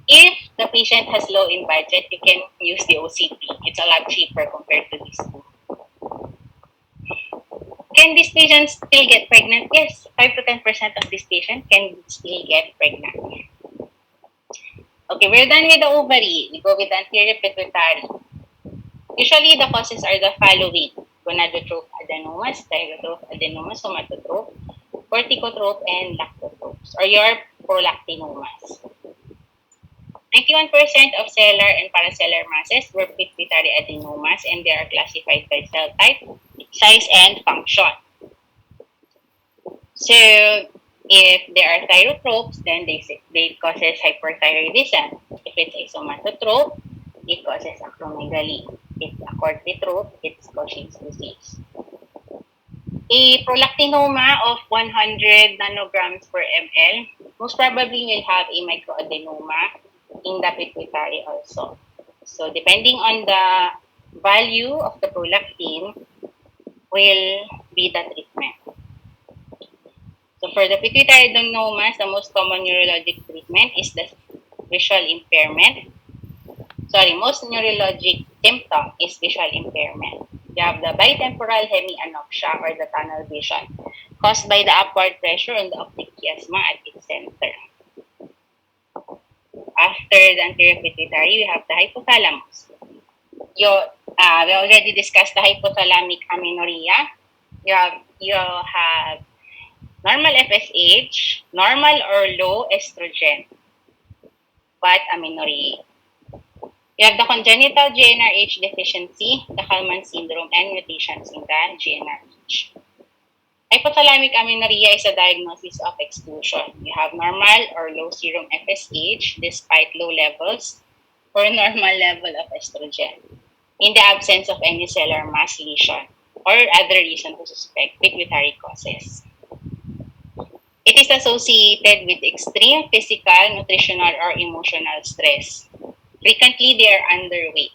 If the patient has low in budget, you can use the OCT. It's a lot cheaper compared to these two. Can these patients still get pregnant? Yes, 5 to 10% of these patients can still get pregnant. Okay, we're done with the ovary. We go with the anterior pituitary. Usually, the causes are the following: gonadotroph adenomas, thyrotroph adenomas, somatotroph, corticotroph, and lactotrophes, or your prolactinomas. 91% of cellular and paracellular masses were pituitary adenomas, and they are classified by cell type, size, and function. So, if they are thyrotropes, then they causes hyperthyroidism. If it's a somatotroph, it causes acromegaly. If it's a cortitrope, it's Cushing's disease. A prolactinoma of 100 nanograms per ml most probably will have a microadenoma in the pituitary also. So, depending on the value of the prolactin, will be the treatment. So for the pituitary adenomas, the most common neurologic treatment is the visual impairment. Most neurologic symptom is visual impairment. You have the bitemporal hemianopsia or the tunnel vision caused by the upward pressure on the optic chiasma at its center. After the anterior pituitary, we have the hypothalamus. We already discussed the hypothalamic amenorrhea. You have normal FSH, normal or low estrogen, but amenorrhea. You have the congenital GnRH deficiency, the Kallmann syndrome, and mutations in the GnRH. Hypothalamic amenorrhea is a diagnosis of exclusion. You have normal or low serum FSH despite low levels or normal level of estrogen in the absence of any cellular mass lesion or other reason to suspect pituitary causes. It is associated with extreme physical, nutritional, or emotional stress. Frequently, they are underweight.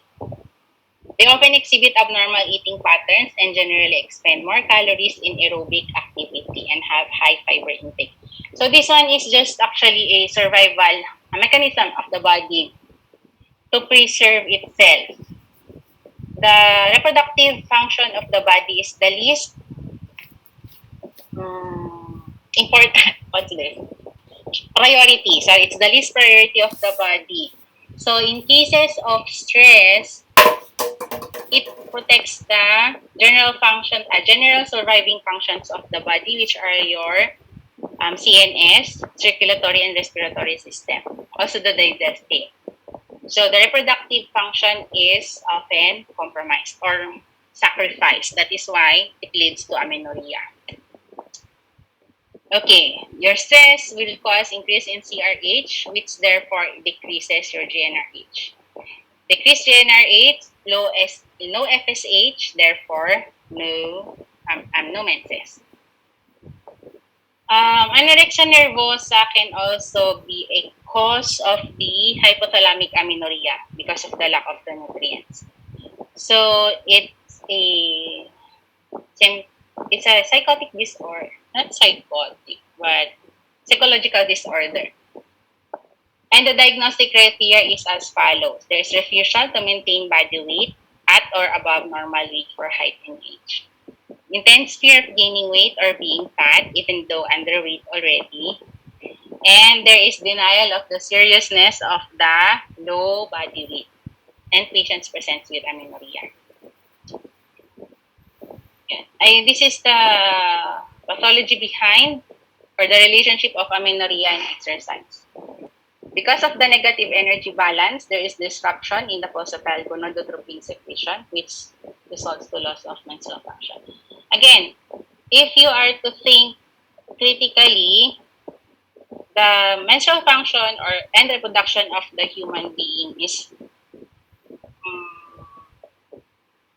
They often exhibit abnormal eating patterns and generally expend more calories in aerobic activity and have high fiber intake. So this one is just actually a survival mechanism of the body to preserve itself. The reproductive function of the body is the least important. What's this? Priority. So it's the least priority of the body. So in cases of stress, it protects the general surviving functions of the body, which are your CNS, circulatory and respiratory system, also the digestive. So the reproductive function is often compromised or sacrificed. That is why it leads to amenorrhea. Okay, your stress will cause increase in CRH, which therefore decreases your GnRH. Decreased GnRH, low FSH, therefore no Menses. Anorexia nervosa can also be a cause of the hypothalamic amenorrhea because of the lack of the nutrients. So it's a psychotic disorder, not psychotic, but psychological disorder. And the diagnostic criteria is as follows. There is refusal to maintain body weight at or above normal weight for height and age. Intense fear of gaining weight or being fat even though underweight already. And there is denial of the seriousness of the low body weight. And patients present with amenorrhea. This is the pathology behind or the relationship of amenorrhea and exercise. Because of the negative energy balance, there is disruption in the pulsatile gonadotropin secretion, which results to loss of menstrual function. Again, if you are to think critically, the menstrual function and reproduction of the human being is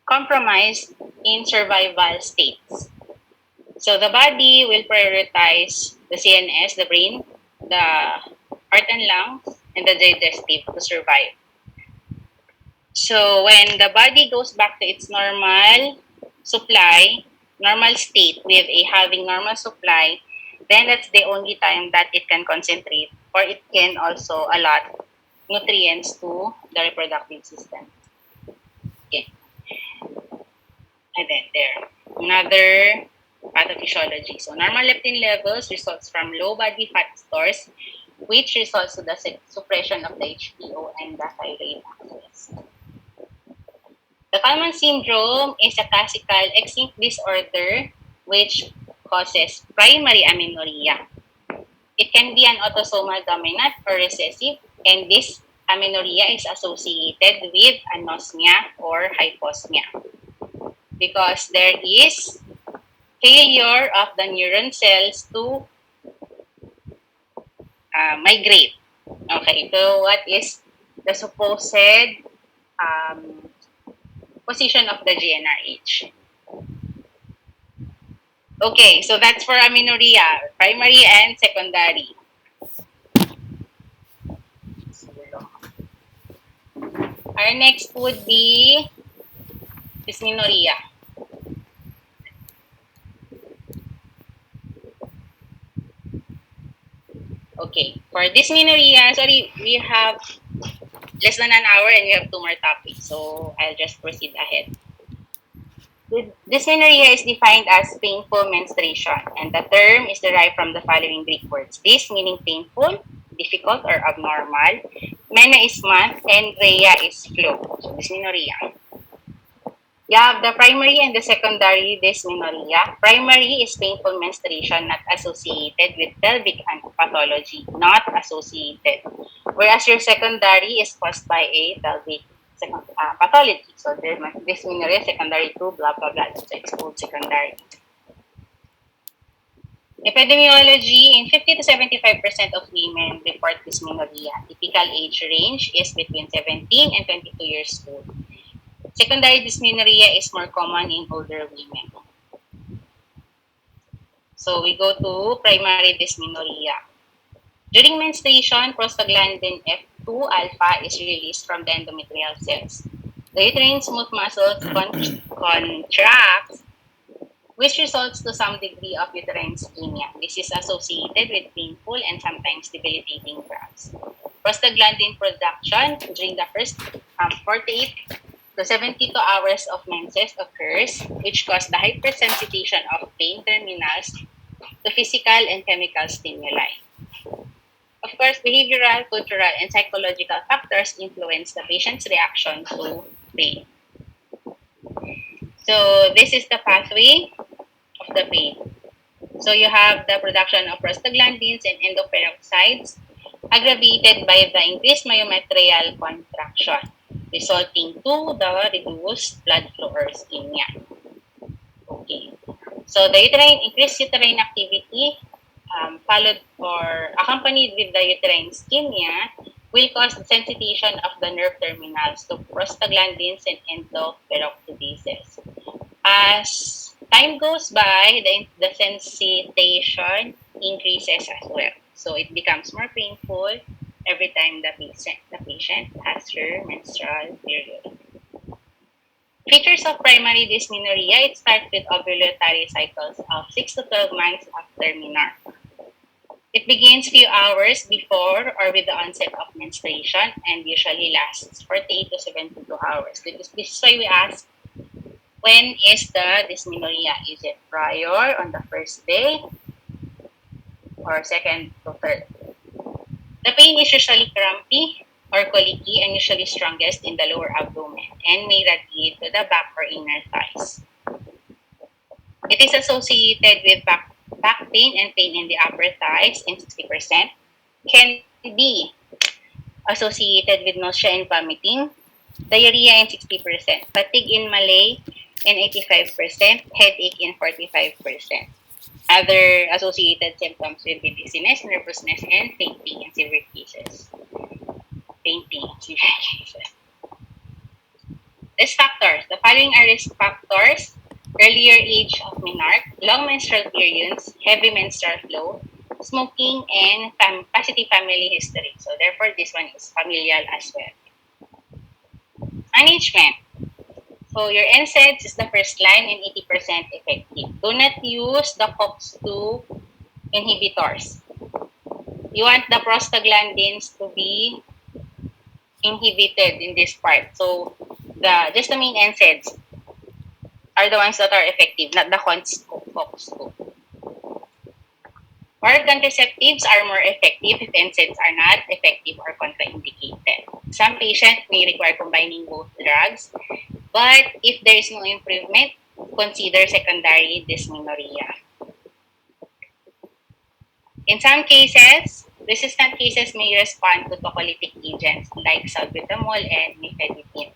compromised in survival states. So the body will prioritize the CNS, the brain, the heart and lungs, and the digestive to survive. So when the body goes back to its normal supply, normal state with having normal supply, then that's the only time that it can concentrate or it can also allot nutrients to the reproductive system. Okay. And then there. Another pathophysiology. So normal leptin levels results from low body fat stores, which results to the suppression of the HPO and the thyroid axis. The Kalman syndrome is a classical X-linked disorder which causes primary amenorrhea. It can be an autosomal dominant or recessive, and this amenorrhea is associated with anosmia or hyposmia because there is failure of the neuron cells to migrate. Okay, so what is the supposed um, position of the GnRH? Okay, so that's for amenorrhea, primary and secondary. Our next would be dysmenorrhea. Okay, for dysmenorrhea, sorry, we have less than an hour and we have 2 more topics, so I'll just proceed ahead. Dysmenorrhea is defined as painful menstruation, and the term is derived from the following Greek words. Dys meaning painful, difficult, or abnormal. Meno is month, and rhea is flow. So, dysmenorrhea. You have the primary and the secondary dysmenorrhea. Primary is painful menstruation not associated with pelvic pathology, not associated. Whereas your secondary is caused by a pelvic pathology. So dysmenorrhea secondary to blah blah blah. So it's called secondary. Epidemiology, in 50 to 75% of women report dysmenorrhea. Typical age range is between 17 and 22 years old. Secondary dysmenorrhea is more common in older women. So we go to primary dysmenorrhea. During menstruation, prostaglandin F2 alpha is released from the endometrial cells. The uterine smooth muscles contract, which results to some degree of uterine ischemia. This is associated with painful and sometimes debilitating cramps. Prostaglandin production during the first 48 to 72 hours of menses occurs, which cause the hypersensitization of pain terminals to physical and chemical stimuli. Of course, behavioral, cultural, and psychological factors influence the patient's reaction to pain. So this is the pathway of the pain. So you have the production of prostaglandins and endoperoxides aggravated by the increased myometrial contraction, resulting to the reduced blood flow or ischemia. Okay. So the increased uterine activity followed or accompanied with the uterine ischemia will cause sensitization of the nerve terminals to prostaglandins and endoperoxidases. As time goes by, the sensitization increases as well. So it becomes more painful every time the patient has her menstrual period. Features of primary dysmenorrhea, it starts with ovulatory cycles of 6 to 12 months after menarche. It begins few hours before or with the onset of menstruation and usually lasts 48 to 72 hours. This is why we ask, when is the dysmenorrhea? Is it prior on the first day or second to third? The pain is usually crampy or colicky and usually strongest in the lower abdomen and may radiate to the back or inner thighs. It is associated with back pain and pain in the upper thighs in 60%, can be associated with nausea and vomiting, diarrhea in 60%, fatigue in Malay in 85%, headache in 45%. Other associated symptoms will be dizziness, nervousness, and fainting in severe cases. Risk factors. The following are risk factors: earlier age of menarche, long menstrual periods, heavy menstrual flow, smoking, and positive family history. So therefore, this one is familial as well. Management. So your NSAIDs is the first line and 80% effective. Do not use the COX-2 inhibitors. You want the prostaglandins to be inhibited in this part. So the histamine NSAIDs are the ones that are effective, not the COX-2. Oral contraceptives are more effective if NSAIDs are not effective or contraindicated. Some patients may require combining both drugs. But if there is no improvement, consider secondary dysmenorrhea. In some cases, resistant cases may respond to tocolytic agents like salbutamol and nifedipine.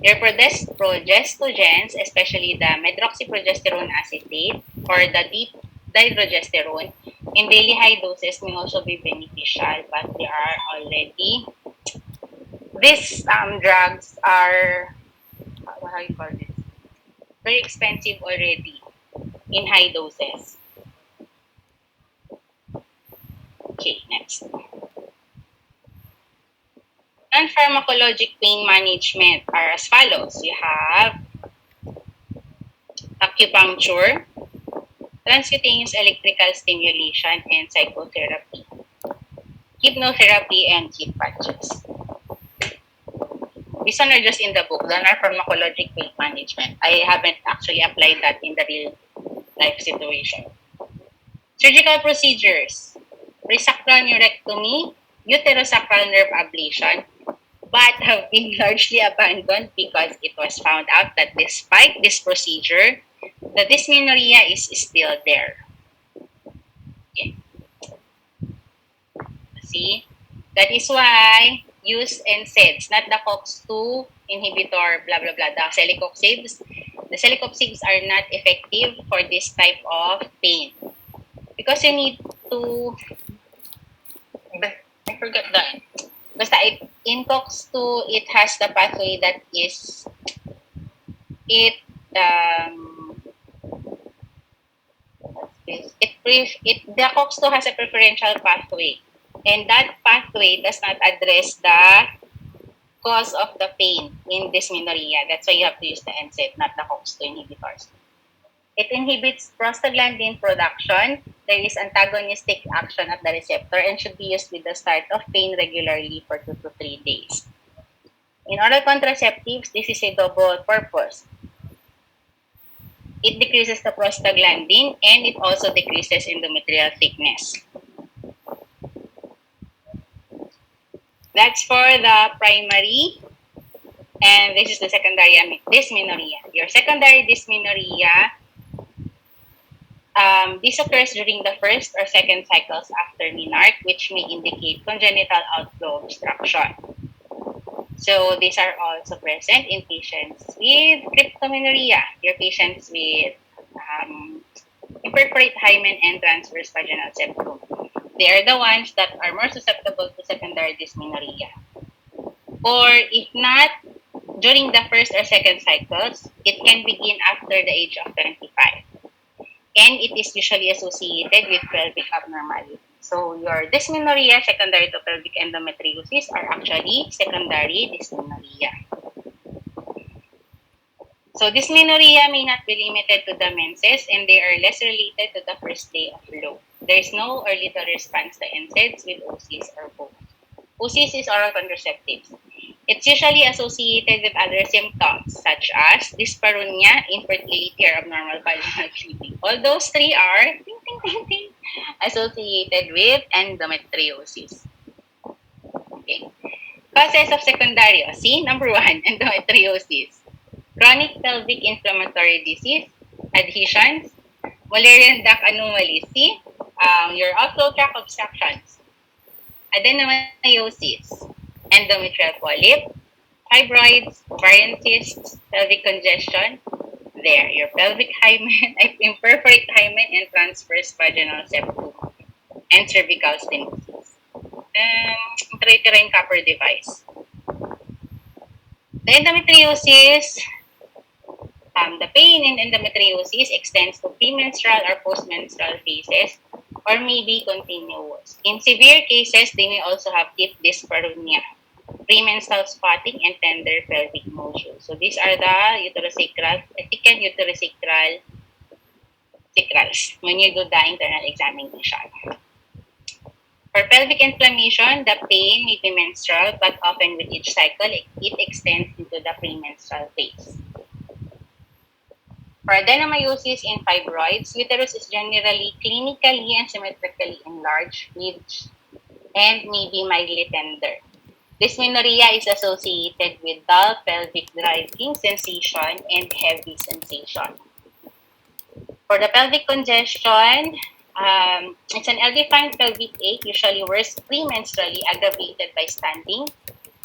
Their progestogens, especially the medroxyprogesterone acetate or the dydrogesterone, in daily high doses may also be beneficial, but they are already, these drugs are, how you call this, very expensive already in high doses. Okay, next. Non-pharmacologic pain management are as follows. You have acupuncture, transcutaneous electrical stimulation, and psychotherapy, hypnotherapy, and heat patches. These one are just in the book. Those are pharmacologic pain management. I haven't actually applied that in the real life situation. Surgical procedures, resacral neurectomy, uterosacral nerve ablation, but have been largely abandoned because it was found out that despite this procedure, the dysmenorrhea is still there. Okay. See? That is why use NSAIDs, not the COX-2 inhibitor, blah, blah, blah, the celecoxibs. The celecoxibs are not effective for this type of pain. Because you need to, I forgot that. Basta in COX-2, it has the pathway that is, the COX-2 has a preferential pathway. And that pathway does not address the cause of the pain in dysmenorrhea. That's why you have to use the NSAID, not the COX-2 inhibitors. It inhibits prostaglandin production. There is antagonistic action at the receptor and should be used with the start of pain regularly for 2 to 3 days. In oral contraceptives, this is a double purpose. It decreases the prostaglandin and it also decreases endometrial thickness. That's for the primary, and this is the secondary dysmenorrhea. Your secondary dysmenorrhea, this occurs during the first or second cycles after menarche, which may indicate congenital outflow obstruction. So these are also present in patients with cryptomenorrhea, your patients with imperforate hymen and transverse vaginal septum. They are the ones that are more susceptible to secondary dysmenorrhea. Or if not, during the first or second cycles, it can begin after the age of 25. And it is usually associated with pelvic abnormality. So your dysmenorrhea secondary to pelvic endometriosis are actually secondary dysmenorrhea. So dysmenorrhea may not be limited to the menses and they are less related to the first day of flow. There is no or little response to NSAIDs with OCs or both. OCs is oral contraceptives. It's usually associated with other symptoms such as dyspareunia, infertility, or abnormal vaginal bleeding. All those three are associated with endometriosis. Okay. Causes of secondary. See, number 1, endometriosis. Chronic pelvic inflammatory disease, adhesions, Mullerian duct anomaly. See, your outflow tract obstructions, adenomyosis, endometrial polyp, fibroids, ovarian cysts, pelvic congestion. There, your pelvic hymen, imperforate hymen, and transverse vaginal septum, and cervical stenosis. Intrauterine copper device. The endometriosis, the pain in endometriosis extends to premenstrual or postmenstrual phases or may be continuous. In severe cases, they may also have deep dyspareunia, premenstrual spotting, and tender pelvic motion. So these are the uterosacral, thickened uterosacral sacrals when you do the internal examination. For pelvic inflammation, the pain may be menstrual, but often with each cycle, it extends into the premenstrual phase. For adenomyosis and fibroids, uterus is generally clinically and symmetrically enlarged and may be mildly tender. Dysmenorrhea is associated with dull pelvic driving sensation and heavy sensation. For the pelvic congestion, it's an ill-defined pelvic ache, usually worse premenstrually, aggravated by standing,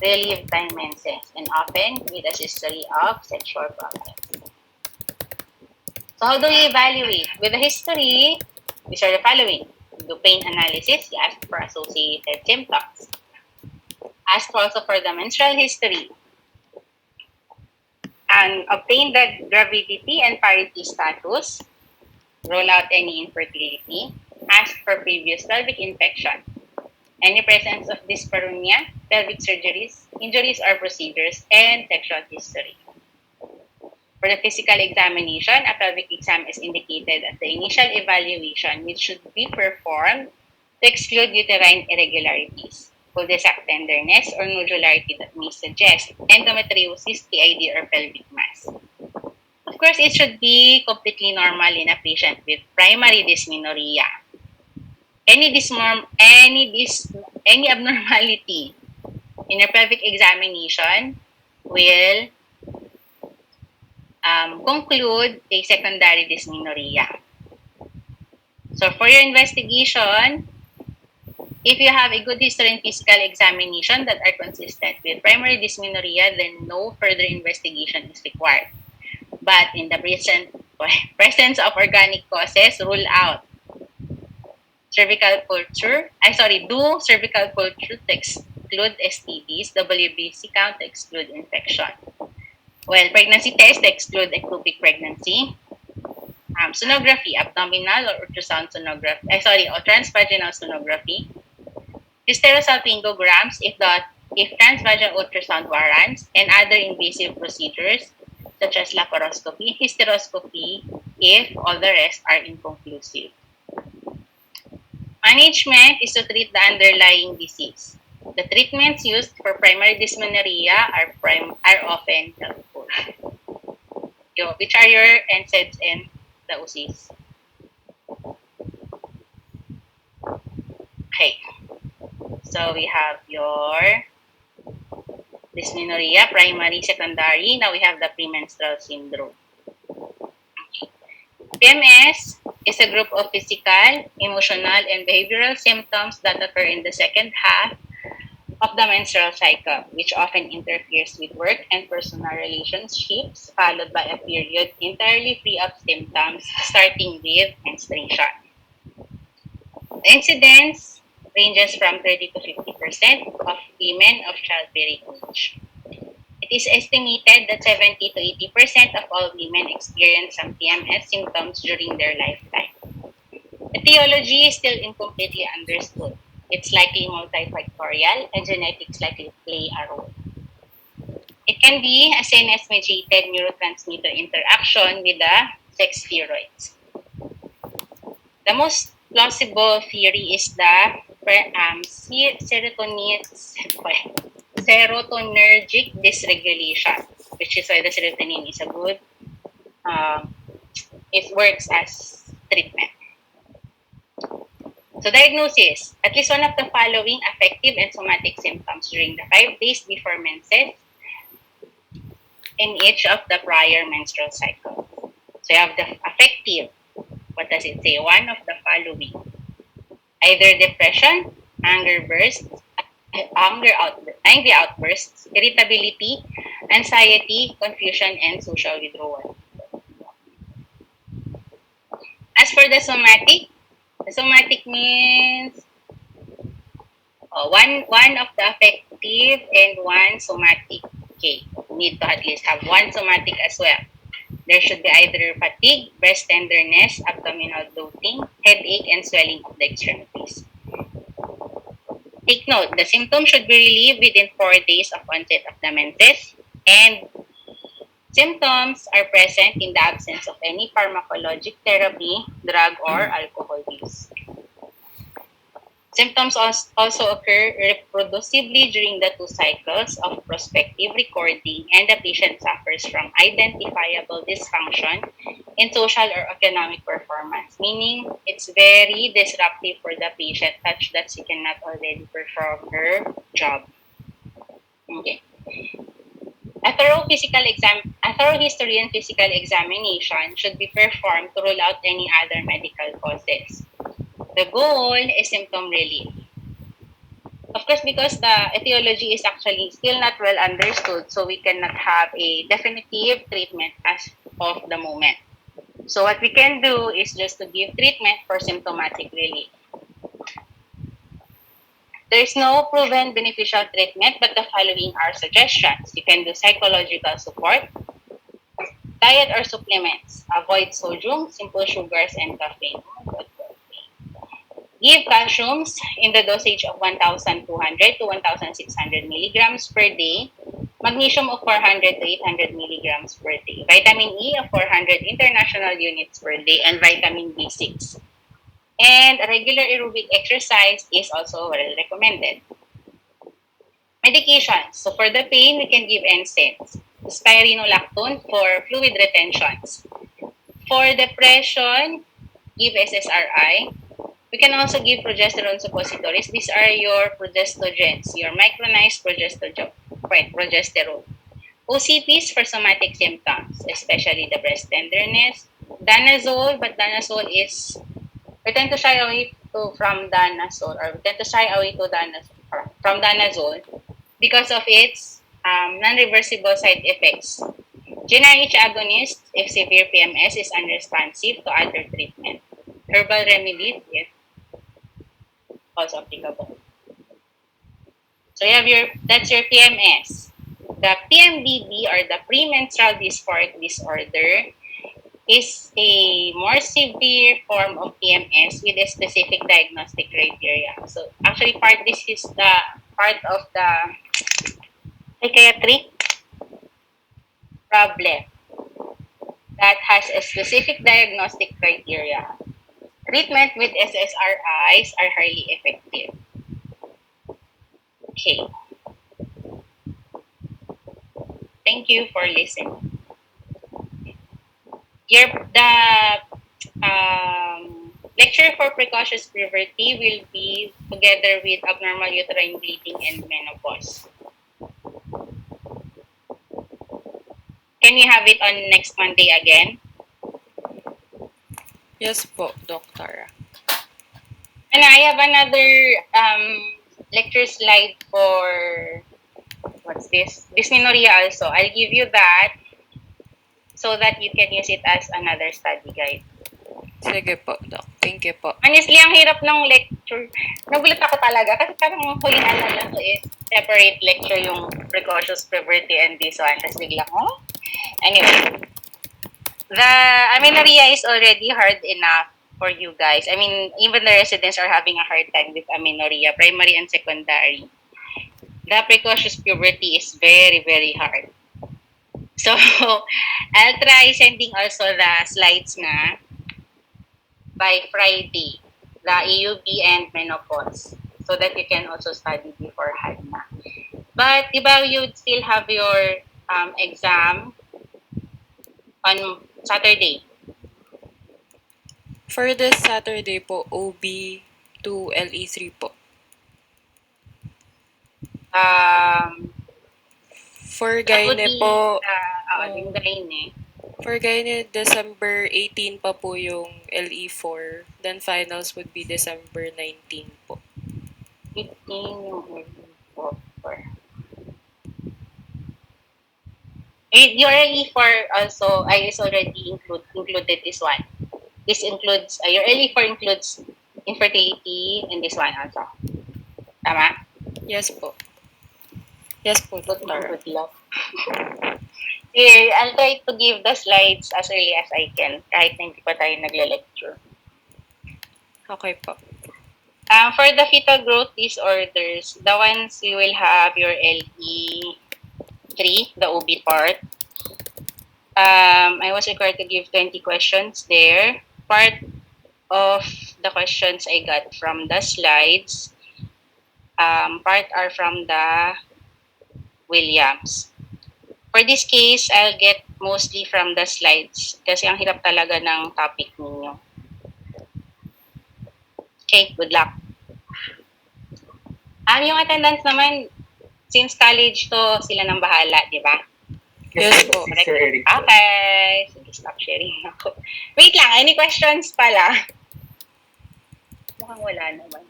relieved by menses, and often with a history of sexual problems. So how do we evaluate? With the history, these are the following. Do pain analysis, you ask for associated symptoms. Ask also for the menstrual history. And obtain the gravidity and parity status. Rule out any infertility. Ask for previous pelvic infection. Any presence of dyspareunia, pelvic surgeries, injuries or procedures, and sexual history. For the physical examination, a pelvic exam is indicated at the initial evaluation, which should be performed to exclude uterine irregularities, cul-de-sac tenderness, or nodularity that may suggest endometriosis, PID, or pelvic mass. Of course, it should be completely normal in a patient with primary dysmenorrhea. Any abnormality in a pelvic examination will conclude a secondary dysmenorrhea. So for your investigation, if you have a good history and physical examination that are consistent with primary dysmenorrhea, then no further investigation is required. But in the presence of organic causes, rule out cervical culture. Do cervical culture to exclude STDs, WBC count to exclude infection. Well, pregnancy test to exclude ectopic pregnancy. Sonography, abdominal or ultrasound sonography, or transvaginal sonography. Hysterosalpingograms if transvaginal ultrasound warrants, and other invasive procedures such as laparoscopy, hysteroscopy if all the rest are inconclusive. Management is to treat the underlying disease. The treatments used for primary dysmenorrhea are often helpful. Which are your NSAIDs and the OCs? Okay. So we have your dysmenorrhea, primary, secondary. Now we have the premenstrual syndrome. PMS is a group of physical, emotional, and behavioral symptoms that occur in the second half of the menstrual cycle, which often interferes with work and personal relationships, followed by a period entirely free of symptoms, starting with menstruation. The incidence ranges from 30 to 50% of women of childbearing age. It is estimated that 70 to 80% of all women experience some PMS symptoms during their lifetime. The etiology is still incompletely understood. It's likely multifactorial and genetics likely play a role. It can be a CNS-mediated neurotransmitter interaction with the sex steroids. The most plausible theory is the serotonergic dysregulation, which is why the serotonin is a good, it works as treatment. So diagnosis, at least one of the following affective and somatic symptoms during the 5 days before menses in each of the prior menstrual cycle. So you have the affective. What does it say? One of the following. Either depression, anger outbursts, irritability, anxiety, confusion, and social withdrawal. As for the somatic means one of the affective and one somatic. Okay, you need to at least have one somatic as well. There should be either fatigue, breast tenderness, abdominal bloating, headache, and swelling of the extremities. Take note, the symptoms should be relieved within 4 days of onset of the menses, and symptoms are present in the absence of any pharmacologic therapy, drug, or alcohol use. Symptoms also occur reproducibly during the 2 cycles of prospective recording, and the patient suffers from identifiable dysfunction in social or economic performance, meaning it's very disruptive for the patient such that she cannot already perform her job. Okay. A thorough history and physical examination should be performed to rule out any other medical causes. The goal is symptom relief. Of course, because the etiology is actually still not well understood, so we cannot have a definitive treatment as of the moment. So what we can do is just to give treatment for symptomatic relief. There is no proven beneficial treatment, but the following are suggestions. You can do psychological support, diet or supplements. Avoid sodium, simple sugars, and caffeine. Give calciums in the dosage of 1,200 to 1,600 milligrams per day. Magnesium of 400 to 800 milligrams per day. Vitamin E of 400 international units per day. And vitamin B6. And regular aerobic exercise is also well recommended. Medications. So for the pain, we can give NSAIDs. Spironolactone for fluid retentions. For depression, give SSRI. We can also give progesterone suppositories. These are your progestogens, your micronized progesterone. OCPs for somatic symptoms, especially the breast tenderness. Danazole, but danazole is, we tend to shy away from danazole, or we tend to shy away to from danazole because of its non-reversible side effects. GnRH agonist, if severe PMS is unresponsive to other treatment. Herbal remedies, if also applicable. So you have that's your PMS. The PMDD, or the premenstrual dysphoric disorder, is a more severe form of PMS with a specific diagnostic criteria. So actually this is the part of the psychiatric problem that has a specific diagnostic criteria. Treatment with SSRIs are highly effective. Okay. Thank you for listening. The lecture for precocious puberty will be together with abnormal uterine bleeding and menopause. Can we have it on next Monday again? Yes po, Doctor. And I have another lecture slide for, what's this? Dysmenorrhea also. I'll give you that so that you can use it as another study guide. Sige po, Doc. Thank you po. Honestly, ang hirap ng lecture. Nagulat ako talaga kasi parang ang huling alala ko is separate lecture yung precocious puberty and this one. Tapos biglang, oh? Anyway, the amenorrhea is already hard enough for you guys. I mean, even the residents are having a hard time with amenorrhea, primary and secondary. The precocious puberty is very, very hard. So, I'll try sending also the slides na by Friday, the EUB and menopause, so that you can also study beforehand na. But, diba, you'd still have your exam on Saturday. For this Saturday po, OB to LE3 po. For That would Gyen be po, yung Gyen. for Gyen, December 18 pa po yung LE4. Then finals would be December 19 po. 15 yung LE4. Your LE4 also is already included this one. This includes, your LE4 includes infertility and this one also. Tama? Yes po. Yes po, Doctor. Good luck. Here, I'll try to give the slides as early as I can kahit na hindi pa tayo nagle-lecture. Okay po. For the fetal growth disorders, the ones you will have your LE3, the OB part. I was required to give 20 questions there. Part of the questions I got from the slides. Part are from the Williams. For this case, I'll get mostly from the slides kasi ang hirap talaga ng topic ninyo. Okay, good luck. Yung attendance naman, Since college to, sila nang bahala, di ba? Yes po. Correct? Okay. Sige, stop sharing ako. Wait lang, any questions pala? Mukhang wala naman.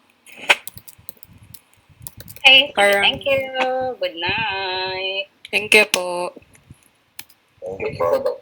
Okay, sige, Parang- thank you. Good night. Thank you po. Thank you po.